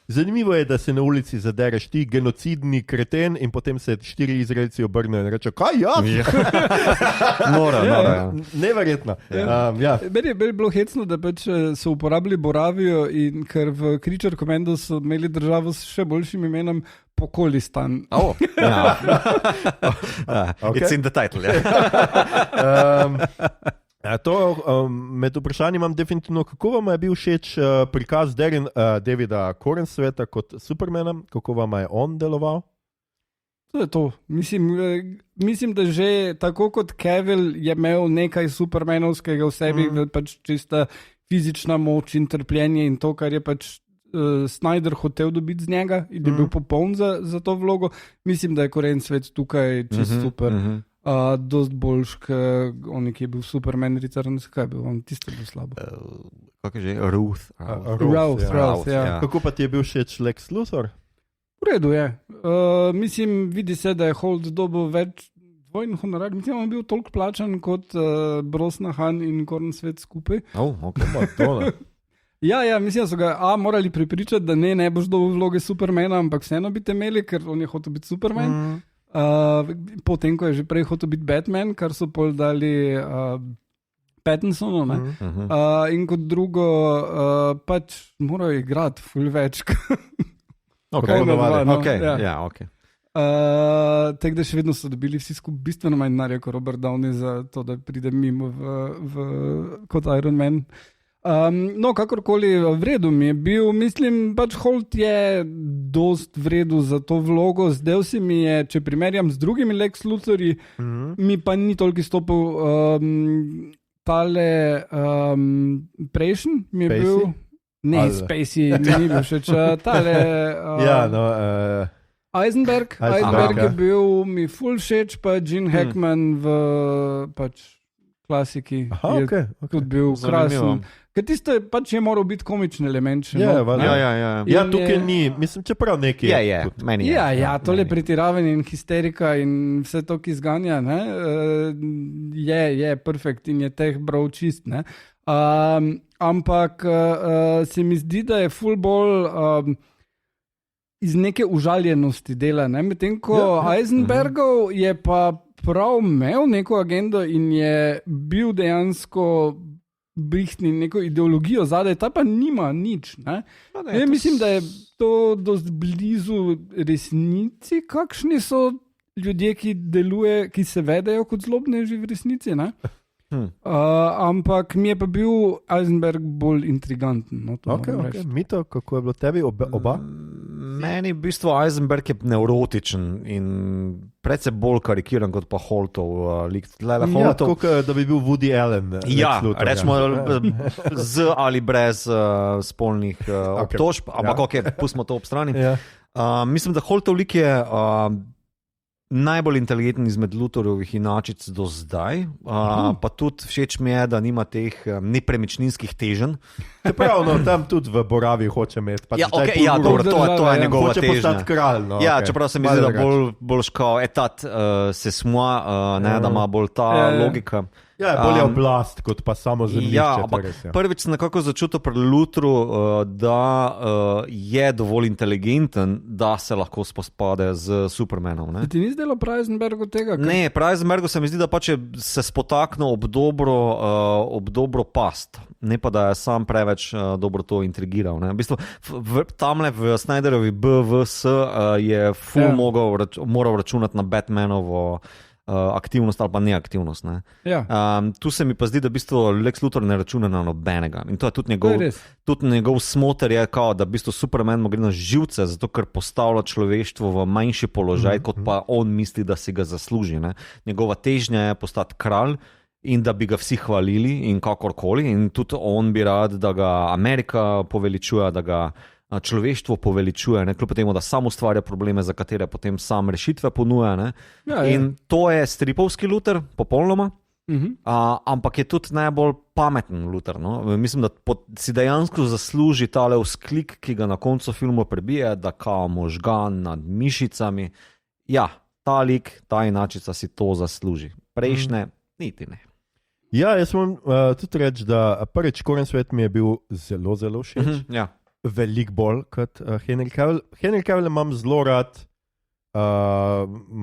A: Zanimivo je, da se na ulici zadereš ti genocidni kreten in potem se 4 Izraelci obrnejo in rečejo, kaj
B: Nora.
A: Neverjetno.
C: Meni je bilo hecno, da pač so uporabili Boravijo in ker v Creature Commando so imeli državo s še boljšim imenom Pokolistan.
B: It's in the title,
A: med vprašanjem imam definitivno, kako vam je bil všeč prikaz Davida Corensweta kot Supermana, kako vam je on deloval?
C: To je to. Mislim, da že tako kot Cavill je imel nekaj supermanovskega v sebi, pač čista fizična moč in trpljenje in to, kar je pač Snyder hotel dobiti z njega in je bil popoln za to vlogo. Mislim, da je Corenswet tukaj čist super. Dost boljš, on ki je bil Superman Returns, kaj je bil, on tisto bil slabo.
B: Kako je že? Ruth,
C: ja.
A: Kako pa ti je bil všeč Lex Luthor?
C: V redu je. Mislim, vidi se, da je Holt dobil več dvojnih honorarjev. Mislim, da je bil toliko plačan kot Brosnahan in Corenswet skupaj. Mislim, da so ga morali prepričati, da ne boš dobil vloge Supermana, ampak vseeno bi te imeli, ker on je hotel biti Superman. Potem, ko je že prej hotel biti Batman, kar so pol dali Pattinsonu, in kot drugo pač morajo igrati ful več. Tako da še vedno so dobili vsi skupaj bistveno manj denarja kot Robert Downey za to, da pride mimo kot Iron Man. Kakorkoli, v redu mi je bil, mislim, pač Holt je dost v redu za to vlogo, zdaj si mi je, če primerjam z drugimi Lex Luthori, mi pa ni toliko stopil tale prejšnji, mi je bil, ne, Spacey mi ni bil še tale... Eisenberg je bil mi ful všeč, pa Gene Hackman v pač klasiki je tudi bil krasen. Ker tisto je pač je moral biti komični element.
A: Ja, tukaj ni, mislim, čeprav nekaj.
C: Tole pretiravanje in histerika in vse to, ki zganja, je perfekt in je teh bral čist, ne. Ampak se mi zdi, da je ful bolj iz neke užaljenosti dela, ne? Medtem ko Eisenbergov je pa prav imel neko agendo in je bil dejansko brihtni neko ideologijo zadaj, ta pa nima nič. Mislim, da je to dost blizu resnici, kakšni so ljudje, ki se vedejo kot zlobneži v resnici, ne? Ampak mi je pa bil Eisenberg bolj intriganten.
A: Mito, kako je bilo tebi oba?
B: Meni v bistvu Eisenberg je nevrotičen in predvsej bolj karikiran kot pa Holtov lik.
A: Tako da bi bil Woody Allen.
B: Rečemo z ali brez spolnih obtožb, ampak pustimo to ob strani. Mislim, da Holtov lik je najbolj inteligenten izmed Luthorjevih inačic do zdaj, pa tudi všeč mi je, da nima teh nepremičninskih teženj.
A: Čeprav, tam tudi v Boravi hoče imeti.
B: To je njegova težnja.
A: Hoče postati kralj.
B: Čeprav se mi zdi, da bolj škal etat se smoa, da ima bolj ta logika.
A: Bolje oblast, kot pa samo zemljišče.
B: Prvič nekako začutil pri Luthru, da je dovolj inteligenten, da se lahko spospade z Supermanom.
C: Ti ni zdelo prav Eisenbergu tega?
B: Ne, prav Eisenbergu se mi zdi, da pač je se spotaknil ob dobro past. Ne pa, da je sam preveč dobro to intrigiral. V bistvu, tamle v Snyderovi BVS je moral računati na Batmanovo aktivnost ali pa neaktivnost. Ne? Tu se mi pa zdi, da v bistvu Lex Luthor ne računa na nobenega. In to je tudi njegov smoter je, da v bistvu Superman mu gre na živce, zato ker postavlja človeštvo v manjši položaj, kot pa on misli, da si ga zasluži. Ne? Njegova težnja je postati kralj in da bi ga vsi hvalili in kakorkoli. In tudi on bi rad, da ga Amerika poveličuje, da ga človeštvo poveličuje, kljub temu, da sam ustvarja probleme, za katere potem sam rešitve ponuja. In to je stripovski Luthor, popolnoma, ampak je tudi najbolj pameten Luthor. Mislim, da si dejansko zasluži tale vzklik, ki ga na koncu filmu prebije, da kao možgan nad mišicami. Ja, ta lik, ta inačica si to zasluži. Prejšnje, niti ne.
A: Jaz moram tudi reči, da prvič Koren svet mi je bil zelo, zelo všeč. Veliko bolj kot Henry Cavill. Henry Cavill imam zelo rad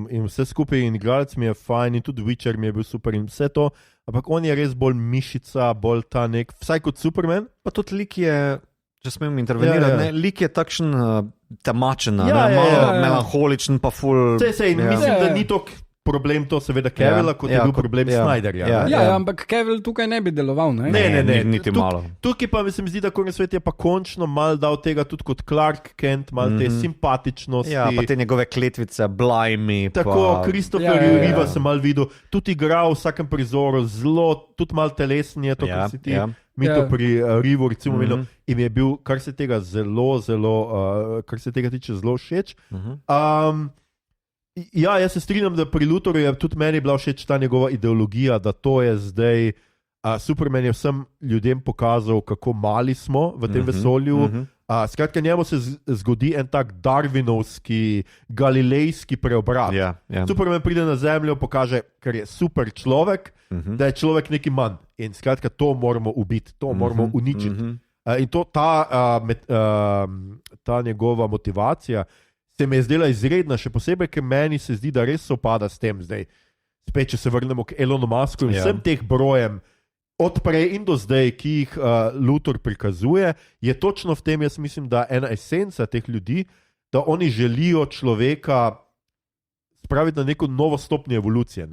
A: in vse skupaj in igralec mi je fajn in tudi Witcher mi je bil super in vse to, ampak on je res bolj mišica, bolj ta nek, vsaj kot Superman.
B: Pa tudi lik je, če smem intervenirati, lik je takšen temačen, malo melanholičen pa ful.
A: Mislim, da ni to problem to seveda Cavilla, kot je bil problem Snyderja.
C: Ampak Cavill tukaj ne bi deloval, ne?
A: Ne,
B: niti malo.
A: Tukaj pa mi se zdi, da Koren svet je pa končno mal dal tega tudi kot Clark Kent, mal te simpatičnosti.
B: Ja, pa te njegove kletvice, Blimey.
A: Tako, Christopher Reeve sem mal videl, tudi igral v vsakem prizoru, zelo, tudi mal telesen je to, kar si ti Mito pri Reevu recimo imel, in mi je bil, kar se tega kar se tega tiče, zelo všeč. Jaz se strinjam, da pri Luthorju je tudi meni bila všeč ta njegova ideologija, da to je zdaj, Superman je vsem ljudem pokazal, kako mali smo v tem vesolju. Skratka, njemu se zgodi en tak darwinovski, galilejski preobrat. Superman pride na Zemljo, pokaže, ker je super človek, da je človek neki manj. In skratka, to moramo ubiti, to moramo uničiti. In to, ta njegova motivacija se mi je zdela izredna, še posebej, ker meni se zdi, da res sopada s tem zdaj. Spet, če se vrnemo k Elonu Musku in vsem teh brojem, od prej in do zdaj, ki jih Luthor prikazuje, je točno v tem, jaz mislim, da ena esenca teh ljudi, da oni želijo človeka spraviti na neko novo stopnjo evolucije.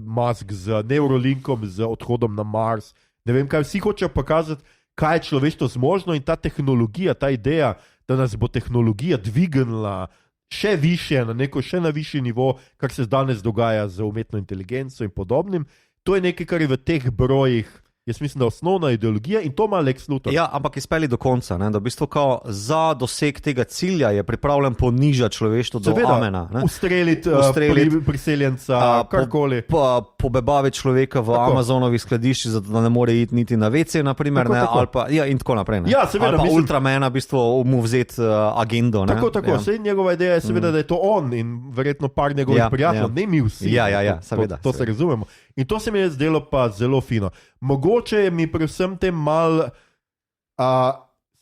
A: Musk z Neuralinkom, z odhodom na Mars. Ne vem, kaj vsi hočejo pokazati, kaj je človeštvo zmožno in ta tehnologija, ta ideja, da nas bo tehnologija dvignila še više, še na višji nivo, kar se danes dogaja z umetno inteligenco in podobnim. To je nekaj, kar je v teh brojih, jaz mislim, da osnovna ideologija in to ima Lex Luthor.
B: Ja, ampak izpeli do konca, da v bistvu za doseg tega cilja je pripravljen ponižati človeštvo do amena.
A: Ustreliti priseljenca, karkoli.
B: Pobebaviti človeka v Amazonovih skladiščih, zato da ne more iti niti na WC, naprimer, in tako naprej.
A: Ja, seveda.
B: Ali pa Ultramana, v bistvu mu vzeti agendo.
A: Tako. Sej njegova ideja je seveda, da je to on in verjetno par njegovih prijateljev, ne mi vsi.
B: Ja, seveda.
A: To se razumemo. In to se mi je zdelo pa zelo fino. Mogoče mi pri vsem tem mal,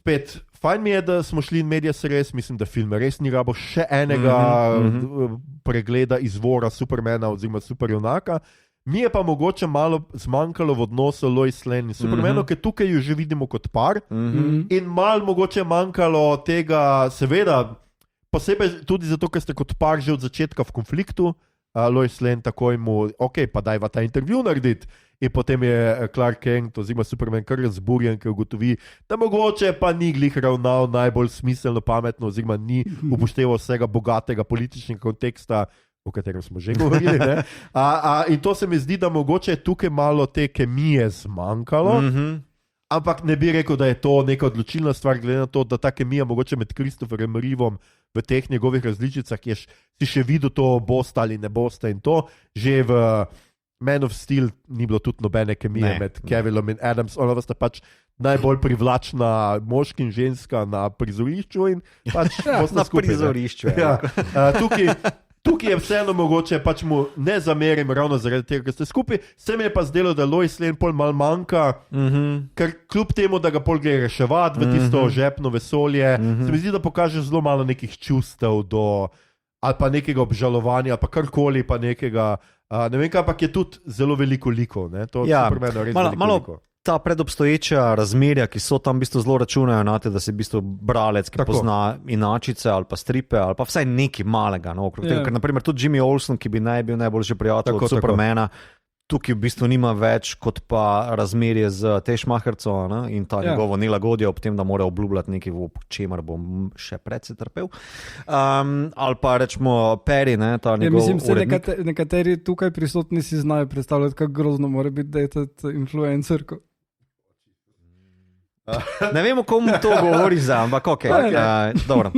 A: spet, fajn mi je, da smo šli in medija se res, mislim, da film res ni rabo še enega pregleda izvora Supermana oziroma superjunaka. Mi je pa mogoče malo zmanjkalo v odnosu Lois Lane in Supermanu, ker tukaj jo že vidimo kot par in malo mogoče manjkalo tega, seveda, posebej tudi zato, ker ste kot par že od začetka v konfliktu, Lois Lane takoj mu, pa dajva ta intervju narediti. In potem je Clark Kent oziroma Superman kar razburjen, ker ugotovi, da mogoče pa ni glih ravnal najbolj smiselno, pametno oziroma ni upošteval vsega bogatega političnega konteksta, o katerem smo že govorili. In to se mi zdi, da mogoče je tukaj malo te kemije zmanjkalo, ampak ne bi rekel, da je to neka odločilna stvar, glede na to, da ta kemija mogoče med Christopherjem Reevom v teh njegovih različicah, si še videl to, boste ali ne boste in to, že v Man of Steel ni bilo tudi nobene kemije med Cavillom in Adams, ona sta pač najbolj privlačna moški in ženska na prizorišču in pač boste skupaj.
B: Na prizorišču.
A: Tukaj je vseeno mogoče, pač mu ne zamerim ravno zaradi tega, ker ste skupaj. Se mi je pa zdelo, da Lois Lane pol mal manjka, ker kljub temu, da ga pol gre reševati v tisto žepno vesolje, se mi zdi, da pokaže zelo malo nekih čustev do, ali pa nekega obžalovanja, ali pa karkoli, pa nekega, ne vem kaj, ampak je tudi zelo veliko likov. To Supermanu res veliko likov.
B: Ta predobstoječa razmerja, ki so tam v bistvu zelo računajo na te, da si v bistvu bralec, ki pozna inačice ali pa stripe ali pa vsaj nekaj malega. Ker naprimer tudi Jimmy Olsen, ki bi naj bil najboljši prijatelj od Supermana, tukaj v bistvu nima več kot pa razmerje z Tešmachercem in ta njegovo nelagodje ob tem, da mora obljubljati nekaj, v čemer bom še predvsej trpel. Ali pa rečemo Perry, ta njegov urednik.
C: Nekateri tukaj prisotni si znajo predstavljati, kako grozno mora biti dated influencerko.
B: Ne vemo, komu to govori za, ampak dobro.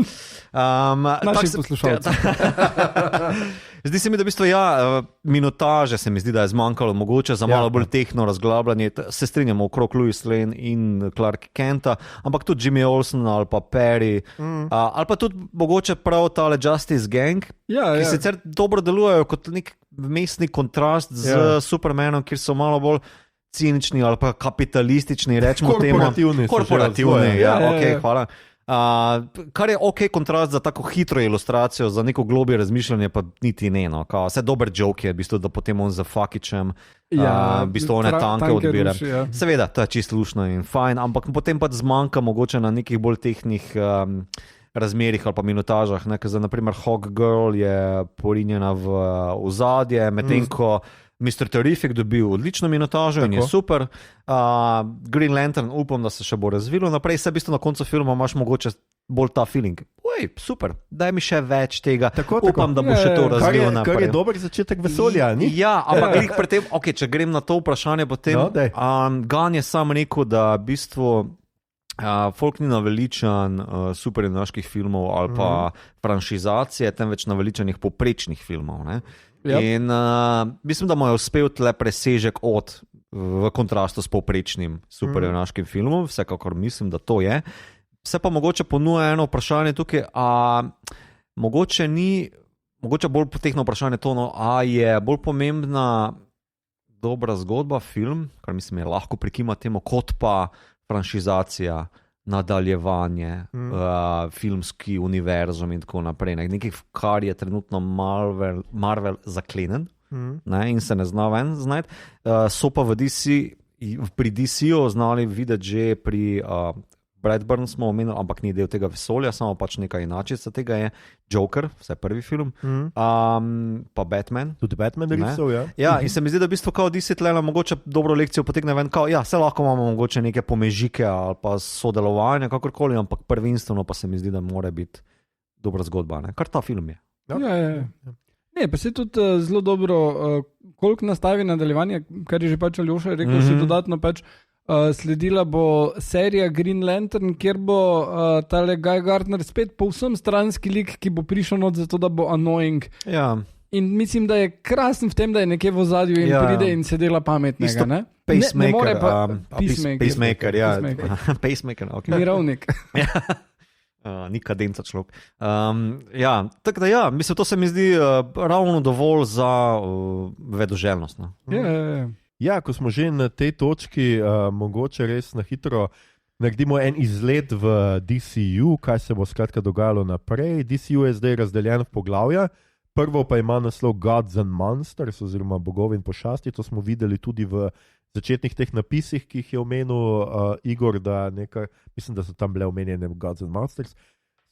C: Naši poslušalci.
B: Zdi se mi, da v bistvu minutaže se mi zdi, da je zmanjkalo mogoče za malo bolj tehno razglabljanje. Se strinjamo okrog Lois Lane in Clark Kenta, ampak tudi Jimmy Olsen ali pa Perry, ali pa tudi mogoče prav tale Justice Gang, ki sicer dobro delujejo kot nek vmesni kontrast z Supermanom, kjer so malo bolj cinični ali pa kapitalistični, rečemo temu. Korporativni, hvala. Kar je kontrast za tako hitro ilustracijo, za neko globje razmišljanje, pa niti ne. Vse dober joke je, v bistvu, da potem on za Fakičem v bistvu one tanke odbira. Seveda, to je čisto lušno in fajn, ampak potem pa zmanjka mogoče na nekih bolj tehnih razmerih ali pa minutažah. Ker za naprimer Hawk Girl je porinjena v ozadje, medtem ko Mr. Terrific dobil odlično minutažo in je super. Green Lantern upam, da se še bo razvilo naprej. Se v bistvu na koncu filma imaš mogoče bolj ta feeling. Super, daj mi še več tega. Upam, da bo še to razvilo naprej.
A: Kar je dober začetek vesolja, ni?
B: Ja, ampak pri tem, če grem na to vprašanje, potem Gunn je sam rekel, da v bistvu folk ni naveličan superjunaških filmov ali pa franšizacije, temveč naveličanih poprečnih filmov, ne? In mislim, da mu je uspel tle presežek v kontrastu s povprečnim superjunaškim filmom, vsekakor mislim, da to je. Se pa mogoče ponuja eno vprašanje tukaj, mogoče bolj potehno vprašanje to, a je bolj pomembna dobra zgodba, film, kar mislim je lahko prikima temu, kot pa franšizacija, nadaljevanje, filmski univerzum in tako naprej. Nekaj, kar je trenutno Marvel zaklenen in se ne zna ven znajti. So pa pri DC-u znali videti že pri Brightburn smo omenili, ampak ni del tega vesolja, samo pač neka inačica tega je Joker, vse prvi film, pa Batman.
A: Tudi Batman risal, ja.
B: Ja, in se mi zdi, da v bistvu kao DC tlela mogoče dobro lekcijo potegne ven, kao, ja, se lahko imamo mogoče neke pomežike ali pa sodelovanje, kakorkoli, ampak prvenstveno pa se mi zdi, da mora biti dobra zgodba, ne? Kar ta film je.
C: Ja. Ne, pa se tudi zelo dobro, koliko nastavi nadaljevanje, kar je že pač Aljoša rekel, še dodatno pač sledila bo serija Green Lantern, kjer bo tale Guy Gardner spet povsem stranski lik, ki bo prišel not zato, da bo annoying.
B: Ja.
C: In mislim, da je krasen v tem, da je nekje v ozadju in pride in se dela pametnega, ne?
B: Pacemaker,
C: Pacemaker,
B: ja. Pacemaker, ok.
C: Mirovnik.
B: Ni kadenca človek. Ja, tako da ja, mislim, to se mi zdi ravno dovolj za vedoželjnost. No?
A: Ja, ko smo že na tej točki, mogoče res na hitro naredimo en izlet v DCU, kaj se bo skratka dogajalo naprej. DCU je zdaj razdeljen v poglavja. Prvo pa ima naslov Gods and Monsters, oziroma bogovi in pošasti. To smo videli tudi v začetnih teh napisih, ki jih je omenil Igor, da nekaj, mislim, da so tam bile omenjene Gods and Monsters.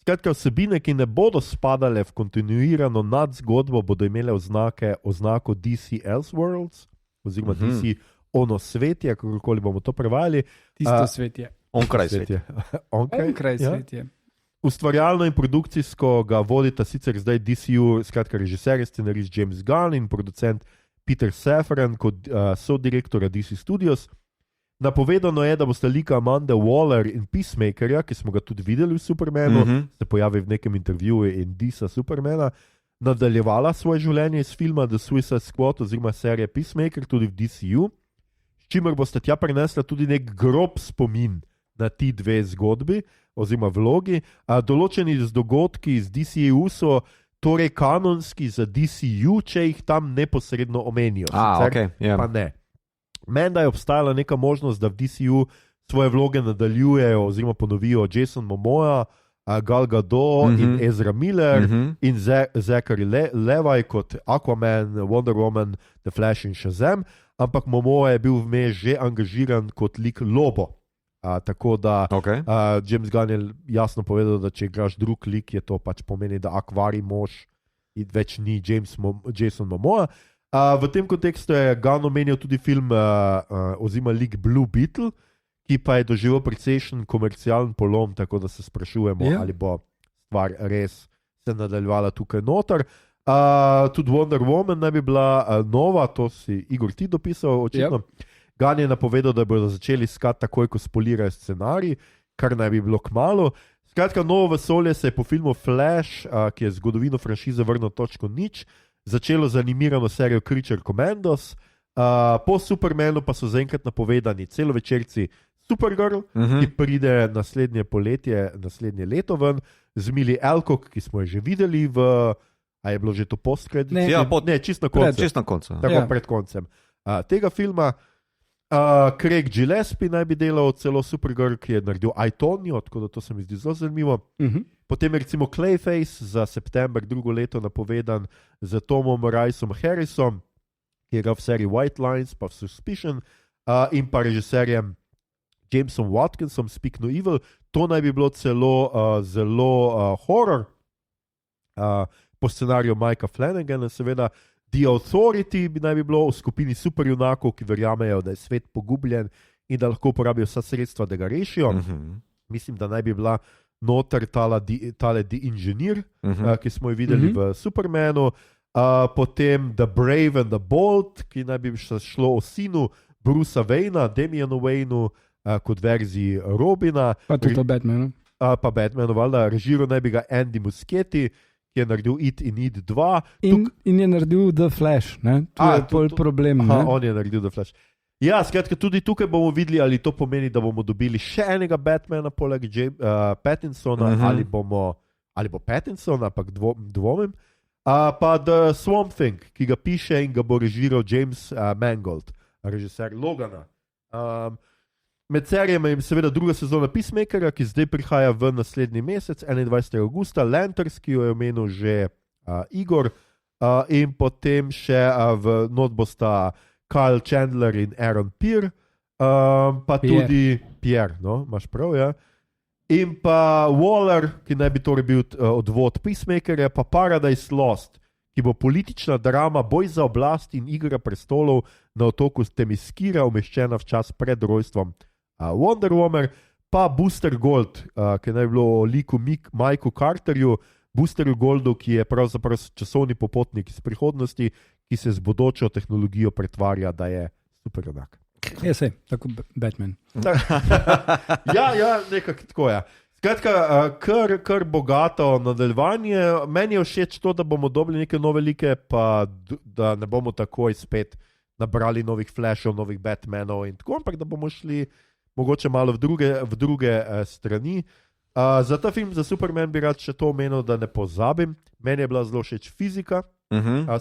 A: Skratka, vsebine, ki ne bodo spadale v kontinuirano nadzgodbo, bodo imele oznako DC Elseworlds, oziroma DC ono svetje, kakorkoli bomo to prevajali.
C: Tisto svetje.
B: Onkraj svetje.
C: Onkraj svetje.
A: Ustvarjalno in produkcijsko ga vodita sicer zdaj DCU, skratka režiser, scenarist James Gunn in producent Peter Safran kot sodirektora DC Studios. Napovedano je, da bosta lika Amanda Waller in Peacemakerja, ki smo ga tudi videli v Supermanu, se pojavi v nekem intervjuju in Disa Supermana, nadaljevala svoje življenje iz filma The Suicide Squad oziroma serije Peacemaker tudi v DCU, s čimer bosta tja prenesla tudi nek grob spomin na ti dve zgodbi oziroma vlogi. Določeni dogodki iz DCU so torej kanonski za DCU, če jih tam neposredno omenijo. Pa ne. Menda je obstajala neka možnost, da v DCU svoje vloge nadaljujejo oziroma ponovijo Jason Momoa, Gal Gadot in Ezra Miller in Zachary Levi kot Aquaman, Wonder Woman, The Flash in Shazam, ampak Momoa je bil vmes že angažiran kot lik Lobo. Tako da James Gunn je jasno povedal, da če igraš drug lik, je to pač pomeni, da akvari mož in več ni Jason Momoa. V tem kontekstu je Gunn omenil tudi film oziroma lik Blue Beetle, ki pa je doživel precejšen komercialen polom, tako da se sprašujemo, ali bo stvar res se nadaljevala tukaj noter. Tudi Wonder Woman naj bi bila nova, to si Igor ti dopisal očitno. Gunn je napovedal, da bodo začeli iskati takoj, ko spolirajo scenarij, kar naj bi bilo kmalu. Skratka, novo vesolje se je po filmu Flash, ki je zgodovino franšize vrnil točko nič, začelo z animirano serijo Creature Commandos. Po Supermanu pa so zaenkrat napovedani celovečerci Supergirl, ki pride naslednje poletje, naslednje leto ven, z Millie Alcock, ki smo jo že videli a je bilo že to post-credit? Ne, čist na koncu. Tako pred koncem tega filma. Craig Gillespie naj bi delal celo Supergirl, ki je naredil iTonio, tako da to se mi zdi zelo zanimivo. Potem je recimo Clayface za september drugo leto napovedan z Tomom Riceom Harrisom, ki je ga v seriji White Lines pa v Suspicion, in pa režiserjem Jamesom Watkinsom Speak No Evil. To naj bi bilo celo zelo horror po scenariju Mikea Flanagana, seveda. The Authority naj bi bilo v skupini superjunakov, ki verjamejo, da je svet pogubljen in da lahko uporabijo vsa sredstva, da ga rešijo. Mislim, da naj bi bila noter tale The Engineer, ki smo jo videli v Supermanu. Potem The Brave and the Bold, ki naj bi šlo o sinu Brucea Wayna, Damianu Waynu, kot verziji Robina.
C: Pa tudi o Batmanu.
A: Pa Batmanu, valjda. Režiral naj bi ga Andy Muschietti, ki je naredil It in It 2.
C: In je naredil The Flash, ne? To je pol problem.
A: On je naredil The Flash. Ja, skratka, tudi tukaj bomo videli, ali to pomeni, da bomo dobili še enega Batmana poleg Pattinsona, ali bo Pattinson, ampak dvomim. Pa The Swamp Thing, ki ga piše in ga bo režiral James Mangold, režiser Logana. Med serijami je seveda druga sezona Peacemakerja, ki zdaj prihaja v naslednji mesec, 21. augusta, Lanterns, ki jo je omenil že Igor, in potem še v not bosta Kyle Chandler in Aaron Pierre, pa tudi Pierre, no, imaš prav, ja. In pa Waller, ki naj bi torej bil odvod Peacemakerja, pa Paradise Lost, ki bo politična drama, boj za oblast in Igra prestolov na otoku Themyscira, umeščena v čas pred rojstvom Wonder Woman, pa Booster Gold, ki naj bi bilo o liku Mikeu Carterju, Booster Goldu, ki je pravzaprav časovni popotnik iz prihodnosti, ki se z bodočo tehnologijo pretvarja, da je superjunak.
C: Ja, sej, tako Batman.
A: ja, nekako tako je. Skratka, kar bogato nadaljevanje. Meni je všeč to, da bomo dobili neke nove like, pa da ne bomo takoj spet nabrali novih Flashov, novih Batmanov in tako, ampak da bomo šli mogoče malo v druge strani. Za ta film, za Superman bi rad še to omenil, da ne pozabim. Meni je bila zelo všeč fizika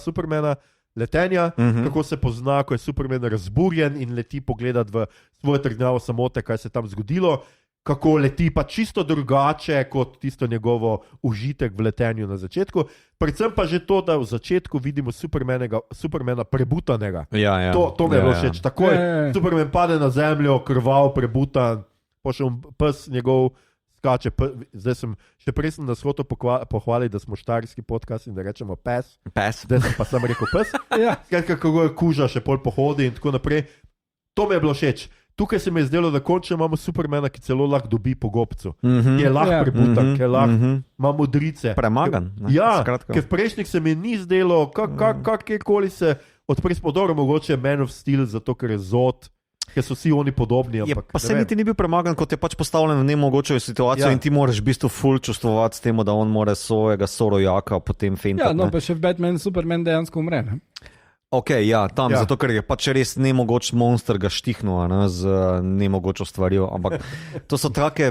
A: Supermana, letenja, kako se pozna, ko je Superman razburjen in leti pogledati v svojo trdnjavo samote, kaj se je tam zgodilo, kako leti pa čisto drugače kot tisto njegovo užitek v letenju na začetku. Predvsem pa že to, da v začetku vidimo Supermana prebutanega.
B: Ja.
A: To mi je bilo všeč. Takoj Superman pade na zemljo, krvav, prebutan, pa še pes njegov skače. Zdaj še prej sem nas hotel pohvaliti, da smo štajerski podcast in da rečemo pes. Zdaj sem pa sam rekel pes. Skratka, kako je kuža še pol pohodi in tako naprej. To mi je bilo všeč. Tukaj se mi je zdelo, da končno imamo Supermana, ki celo lahko dobi po gobcu. Ki je lahko prebutan, ki je lahko, ima modrice.
B: Premagan.
A: Ker v prejšnjih se mi ni zdelo, kakorkoli se odpre spodoro, mogoče Man of Steel, zato ker je Zod, ker so vsi oni podobni.
B: Pa se niti ni bil premagan, kot je pač postavljen v nemogočo situacijo in ti moraš v bistvu ful čustvovati s tem, da on mora svojega sorojaka potem fentati.
C: Ja, no pa še v Batman Superman dejansko umre, ne?
B: Ok, ja, tam, zato ker je pač res nemogoč monster ga štihnil z nemogočo stvarjo, ampak to so take,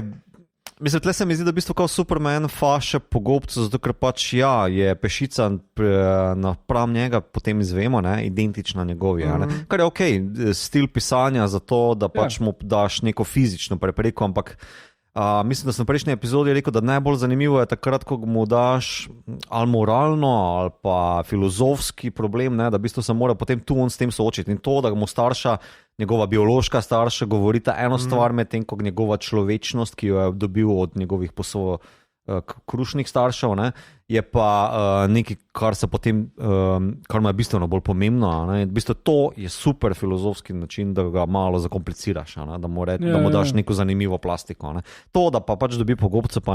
B: mislim, tle se mi zdi, da v bistvu kao Superman faše po gobcu, zato ker pač je pešica napram njega, potem izvemo, identična njegovi, kar je ok, stil pisanja za to, da pač mu daš neko fizično prepreko, ampak mislim, da sem v prejšnji epizodi rekel, da najbolj zanimivo je takrat, ko mu daš ali moralno ali pa filozofski problem, da v bistvu se mora potem tu on s tem soočiti in to, da mu starša, njegova biološka starša govorita eno stvar, medtem ko njegova človečnost, ki jo je dobil od njegovih krušnih staršev, je pa nekaj, kar se potem, kar mu je bistveno bolj pomembno. V bistvu to je super filozofski način, da ga malo zakompliciraš, da mu daš neko zanimivo plastiko. To, da pa pač dobi po gobcu, pa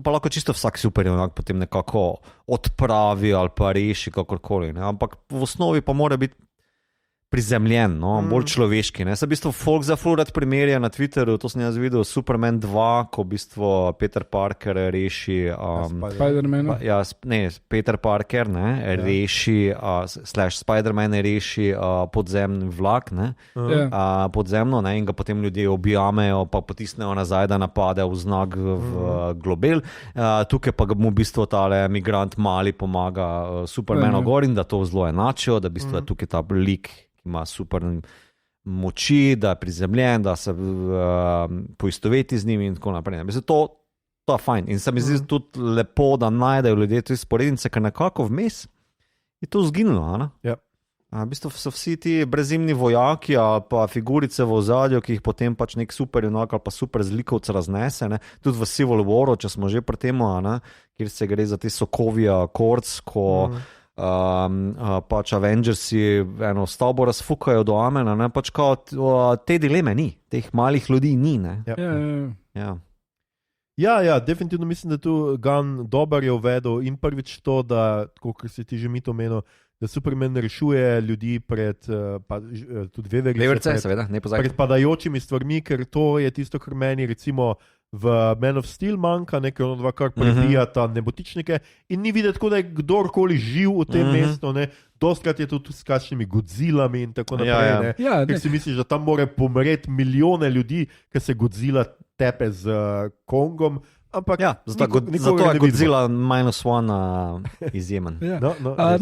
B: lahko čisto vsak superjunak potem nekako odpravi ali pa reši kakorkoli. Ampak v osnovi pa mora biti prizemljen, bolj človeški. Se v bistvu folk za ful rad primerja na Twitterju, to sem jaz videl, Superman 2, ko v bistvu Peter Parker reši
C: Spider-Man.
B: Peter Parker reši Spider-Man reši podzemni vlak, podzemno, in ga potem ljudje objamejo, pa potisnejo nazaj, da napade v znak v globel. Tukaj pa mu v bistvu tale migrant mali pomaga Supermanu gor in da to zelo enačijo, da v bistvu je tukaj ta lik, ima super moči, da je prizemljen, da se poistoveti z njim in tako naprej. Mislim, to je fajn. In se mi zdi tudi lepo, da najdejo ljudje te sporednice, ker nekako vmes je to zginilo. V bistvu so vsi ti brezimni vojaki ali pa figurice v ozadju, ki jih potem pač nek superjunak ali pa super zlikovc raznese. Tudi v Civil Waru, če smo že pri tem, kjer se gre za te Sokovia Accords, ko pač Avengersi eno stavbo razfukajo do amena, pač kao te dileme ni, teh malih ljudi ni.
A: Ja, definitivno mislim, da tu Gunn dober je uvedel in prvič to, da, kot si ti že mi to omenil, da Superman rešuje ljudi pred tudi
B: veverce, seveda, ne pozabiti.
A: Pred padajočimi stvarmi, ker to je tisto, kar meni recimo v Man of Steel manjka, nekaj onodva, kar prebijata nebotičnike in ni videti, da je kdorkoli živ v tem mestu, dostkrat je tudi s kakšnimi Godzillami in tako naprej, ker si misliš, da tam mora pomreti milijone ljudi, ker se Godzilla tepe z Kongom, ampak
B: zato je Godzilla -1 izjemen.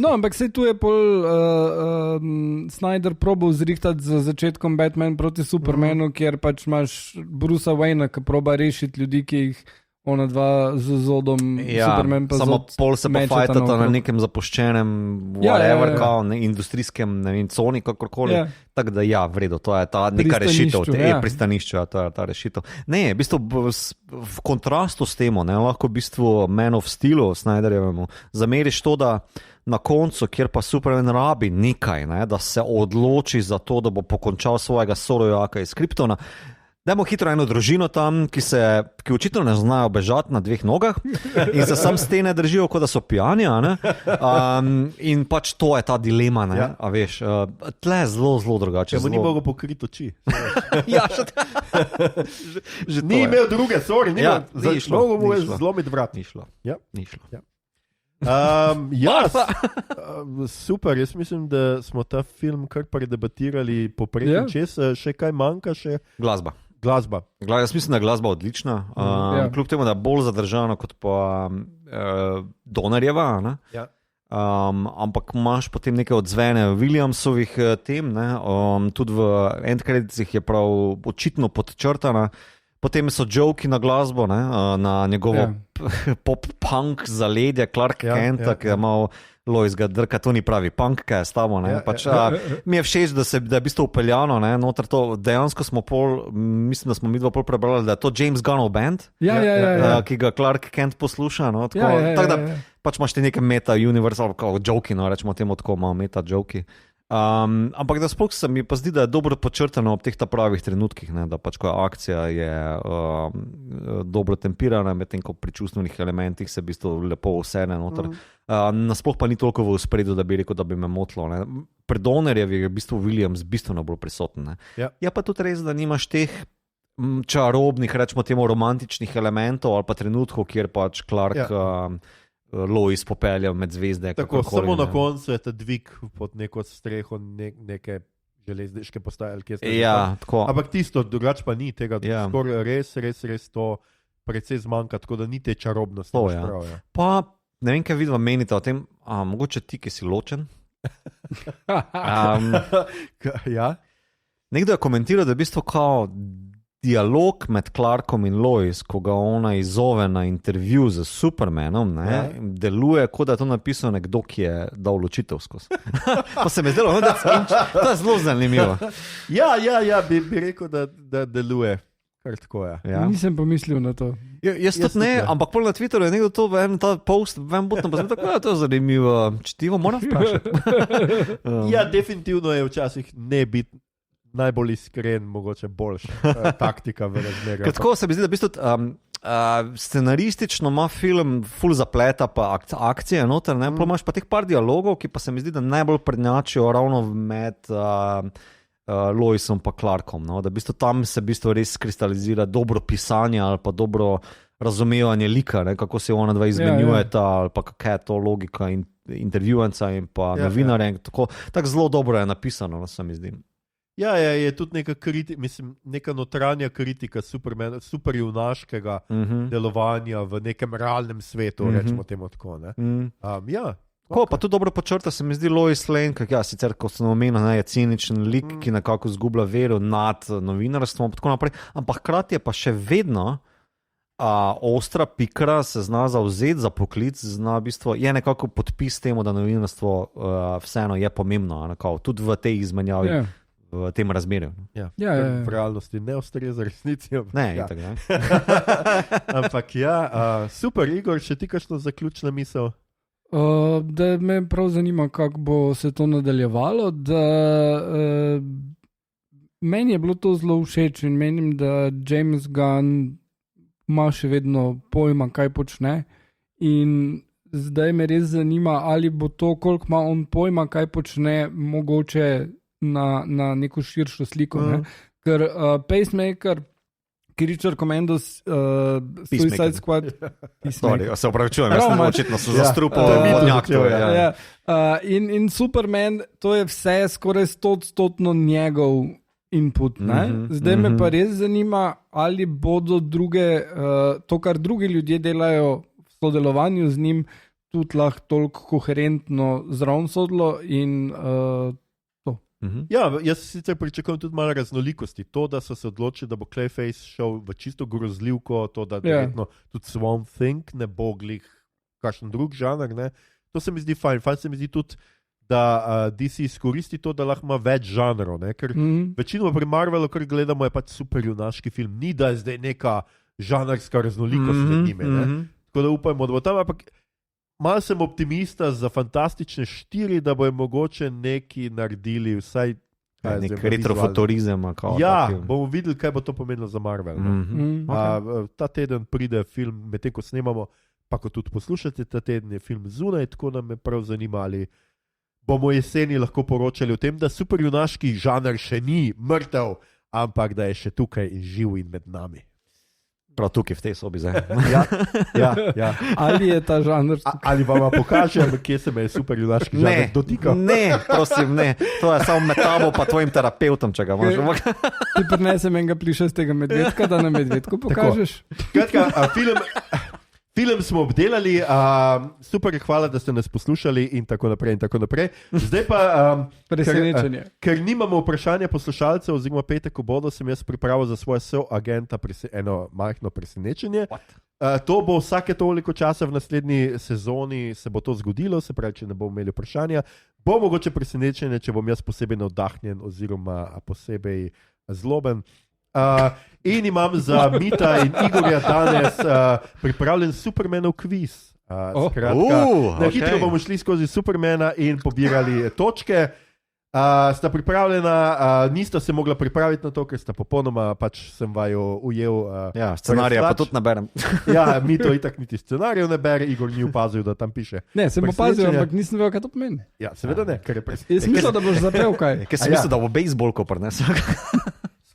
C: Ampak sej tu je pol Snyder probal zrihtati z začetkom Batman proti Supermanu, kjer pač imaš Brucea Wayna, ki proba rešiti ljudi, ki jih ona dva z Zodom, Superman pa
B: samo pol se pa fajtata na nekem zapuščenem whatever, industrijskem, ne vem, coni, kakorkoli. Tako da v redu, to je ta neka rešitev, pristanišče, to je ta rešitev. Ne, v bistvu v kontrastu s temo, ne, lahko v bistvu Man of Steel Snyderjevemu zameriš to, da na koncu, kjer pa Superman rabi nekaj, ne, da se odloči za to, da bo pokončal svojega sorojaka iz Kryptona. Dajmo hitro eno družino tam, ki očitno ne znajo bežati na 2 nogah in se sam stene držijo, kot da so pijani. In pač to je ta dilema, ne? A veš, tle je zelo, zelo drugače.
A: Ni mogel pokriti oči.
B: Že
A: ni imel druge, sorry. Mogo mu je zlomiti vrat.
B: Ni šlo.
A: Super, jaz mislim, da smo ta film kar predebatirali poprejšnji čas. Še kaj manjka?
B: Glasba.
A: Jaz
B: mislim, da je glasba odlična. Kljub temu, da je bolj zadržana kot pa Donnerjeva. Ampak imaš potem neke odzvene Williamsovih tem. Tudi v end creditsih je prav očitno podčrtana. Potem so joki na glasbo, na njegovo pop-punk zaledje Clark Kenta, ki je malo Lois ga drka, to ni pravi punk, kaj je s tamo. Mi je všeč, da je v bistvu upeljano, noter to, dejansko smo mislim, da smo mi dva pol prebrali, da je to James Gunnov band, ki ga Clark Kent posluša. Tako da pač imaš te neke meta-universal, joki, rečemo temu tako, malo meta-joki. Ampak da sploh se mi pa zdi, da je dobro počrtano ob teh pravih trenutkih, da pač ko akcija je dobro tempirana, medtem ko pri čustvenih elementih se v bistvu lepo usede noter. Nasploh pa ni toliko v ospredju, da bi rekel, da bi me motilo. Pri Donnerjevi je v bistvu Williams bistveno bolj prisoten. Je pa tudi res, da nimaš teh čarobnih, rečemo temu romantičnih elementov ali pa trenutkov, kjer pač Clark Lois popelja med zvezde.
A: Tako, samo na koncu je ta dvig pod neko streho neke železniške postaje. Ampak tisto, drugače pa ni tega, skoraj res to precej zmanjka, tako da ni te čarobnosti.
B: Pa ne vem, kaj vidva menite o tem, mogoče ti, ki si ločen. Nekdo je komentiral, da je v bistvu kao dialog med Clarkom in Lois, ko ga ona izzove na intervju z Supermanom, deluje, kot da je to napisal nekdo, ki je dal ločitev skozi. Pa se mi zdelo, da to je zelo zanimivo.
A: Bi rekel, da deluje. Tako je.
C: Nisem pomislil na to.
B: Jaz tudi ne, ampak pol na Twitterju je nekdo to, ta post, butno, pa sem tako, to je zanimivo. Četivo moram vprašati.
A: Definitivno je včasih ne biti najbolj iskren, mogoče boljša taktika v razmerju.
B: Tako se mi zdi, da v bistvu scenaristično ima film ful zapleta pa akcije noter, imaš pa teh par dialogov, ki pa se mi zdi, da najbolj prednjačijo ravno med Loisom pa Clarkom. Da v bistvu tam se v bistvu res kristalizira dobro pisanje ali pa dobro razumevanje lika, kako se ona dva izmenjujeta ali pa kakaj je to logika intervjuvanca in pa novinarja. Tako zelo dobro je napisano, se mi zdi.
A: Je tudi neka notranja kritika superjunaškega delovanja v nekem realnem svetu, rečemo temu tako.
B: Pa tudi dobro počrta se mi zdi Lois Lane, sicer kot sem omenil, je ciničen lik, ki nekako zgublja vero nad novinarstvom in tako naprej, ampak hkrati je pa še vedno ostra pikra, se zna zavzeti za poklic, je nekako podpis temu, da novinarstvo vseeno je pomembno, tudi v tej izmenjavi. V tem razmerju.
A: V realnosti ne ustreza resnici. Ampak super, Igor, še ti kakšno zaključna misel?
C: Da me prav zanima, kako bo se to nadaljevalo, da meni je bilo to zelo všeč in menim, da James Gunn ima še vedno pojma, kaj počne, in zdaj me res zanima, ali bo to, koliko ima on pojma, kaj počne, mogoče na neko širšo sliko. Ker Pacemaker, ki Richard Commandos, Suicide Squad,
B: se upravičujem, jaz sem očitno se zastrupal
C: in Superman, to je vse skoraj 100% njegov input. Zdaj me pa res zanima, ali bodo to, kar drugi ljudje delajo v sodelovanju z njim, tudi lahko toliko koherentno zraven sodlo in
A: Ja, jaz sicer pričakujem tudi malo raznolikosti. To, da so se odločili, da bo Clayface šel v čisto grozljivko, to, da verjetno tudi Swamp Thing ne bo glih kakšen drug žanr, ne? To se mi zdi fajn. Fajn se mi zdi tudi, da DC izkoristi to, da lahko ima več žanrov, ne? Ker večino pri Marvelu, kar gledamo, je pač superjunaški film. Ni, da je zdaj neka žanrska raznolikost med njimi. Tako da upajmo, da bo tam, ampak malo sem optimista za Fantastične 4, da bojo mogoče neki naredili vsaj
B: nek retrofuturizem.
A: Ja, bomo videli, kaj bo to pomenilo za Marvel. Ta teden pride film, medtem ko snemamo, pa ko tudi poslušate, ta teden je film zunaj, tako nam je prav zanimali. Bomo jeseni lahko poročali o tem, da superjunaški žanr še ni mrtev, ampak da je še tukaj in živ in med nami.
B: Prav tukaj v tej sobi zdaj.
A: Ja.
C: Ali je ta žanr?
A: Ali vam pokažem, kje se me je superjunaški žanr dotikal?
B: Ne, prosim, ne. To je samo med tabo pa tvojim terapeutom, če ga imaš.
C: Ti prinesem enega plišastega medvedka, da na medvedku pokažeš.
A: Kratka, film smo obdelali, super, hvala, da ste nas poslušali in tako naprej. Zdaj pa,
C: presenečenje.
A: Ker nimamo vprašanja poslušalcev, oziroma petek v bodo, sem jaz pripravil za svoje soagenta eno majhno presenečenje. To bo vsake toliko časa v naslednji sezoni se bo to zgodilo, se pravi, če ne bomo imeli vprašanja. Bo mogoče presenečenje, če bom jaz posebej navdahnjen oziroma posebej zloben. In imam za Mita in Igorja danes pripravljen Supermanov kviz. Na hitro bomo šli skozi Supermana in pobirali točke. Sta pripravljena, nista se mogla pripraviti na to, ker sta popolnoma, pač sem vaju ujel.
B: Scenarija pa tudi naberem.
A: Mito itak niti scenarijev ne bere, Igor ni opazil, da tam piše.
C: Ne, sem opazil, ampak nisem vedel, kaj to pomeni.
A: Ja, seveda ne, ker je
C: Jaz mislil, da boš zapev kaj.
B: Ker sem mislil, da bo bejzbolko prinesel.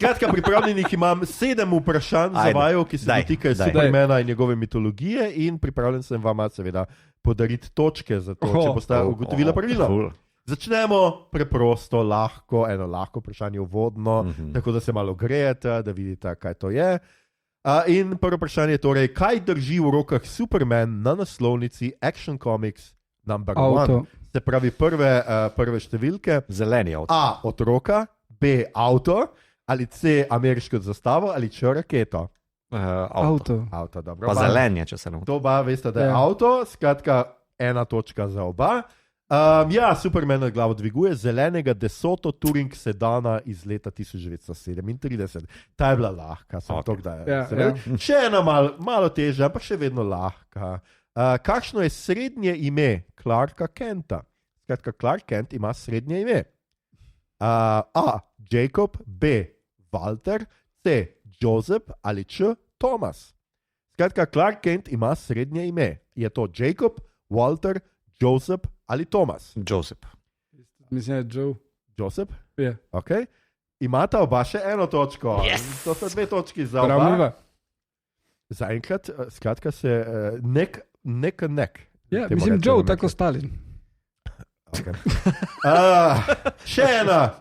A: Skratka, pripravljenih imam 7 vprašanj za vaju, ki se dotikajo Supermana in njegove mitologije, in pripravljen sem vam seveda podariti točke za to, če boste ugotovila pravila. Začnemo preprosto, eno lahko vprašanje uvodno, tako da se malo grejete, da vidite, kaj to je. In prvo vprašanje je torej, kaj drži v rokah Superman na naslovnici Action Comics number 1? Se pravi prve številke.
B: Zeleni avto.
A: A, otroka, B, avto, ali C, ameriško zastavo, ali Č, raketo?
C: Avto.
A: Dobro.
B: Pa zelenje, če se ne.
A: To oba veste, da je avto, skratka 1 točka za oba. Superman na glavo dviguje zelenega DeSoto Touring sedana iz leta 1937. Ta je bila lahka, samo to, kdaj je. Še ena malo težja, ampak še vedno lahka. Kakšno je srednje ime Clarka Kenta? Skratka, Clark Kent ima srednje ime. A. Jacob, B. Walter, C. Joseph ali Č. Thomas. Skratka, Clark Kent ima srednje ime. Je to Jacob, Walter, Joseph ali Thomas?
B: Joseph.
C: Mislim, da je Joe.
A: Joseph?
C: Ja.
A: Ok. Imata oba še 1 točko. Yes. To so 2 točki za oba.
C: Pravniva.
A: Zaenkrat, skratka se nek.
C: Ja, mislim, Joe, tako Stalin.
A: Okay. Še ena.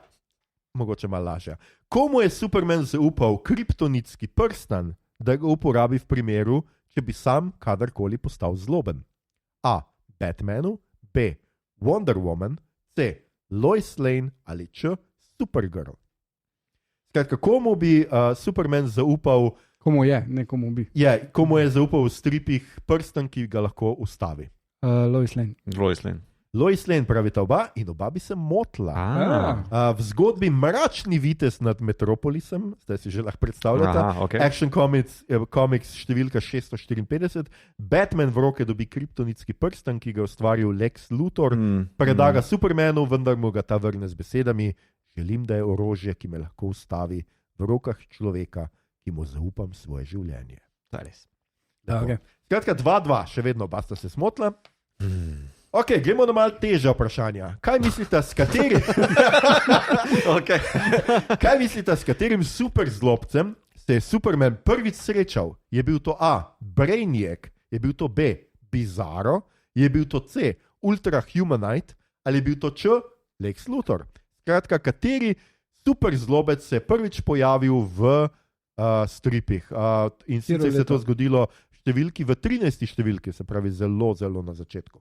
A: Mogoče malo lažja. Komu je Superman zaupal kriptonitski prstan, da ga uporabi v primeru, če bi sam kadarkoli postal zloben? A. Batmanu, B. Wonder Woman, C. Lois Lane ali Č. Supergirl. Skratka, komu bi Superman zaupal?
C: Komu je, ne komu bi.
A: Komu je zaupal v stripih prstan, ki ga lahko ustavi?
C: Lois Lane.
A: Lois Lane, pravita oba, in oba bi se motila. V zgodbi Mračni vitez nad Metropolisom, zdaj si že lahko predstavljate, Action Comics številka 654, Batman v roke dobi kriptonitski prstan, ki ga je ustvaril Lex Luthor, preda ga Supermanu, vendar mu ga ta vrne z besedami: želim, da je orožje, ki me lahko ustavi, v rokah človeka, ki mu zaupam svoje življenje. Skratka, 2-2, še vedno oba sta se smotila. Ok, gremo na malo težja vprašanja. Kaj mislite, s katerim Kaj mislite, s katerim superzlobcem se je Superman prvič srečal? Je bil to A. Brainiac, je bil to B. Bizarro, je bil to C. Ultra Humanite ali je bil to Č. Lex Luthor? Skratka, kateri superzlobec se je prvič pojavil v stripih? In sicer se je to zgodilo v 13. številki, se pravi zelo, zelo na začetku.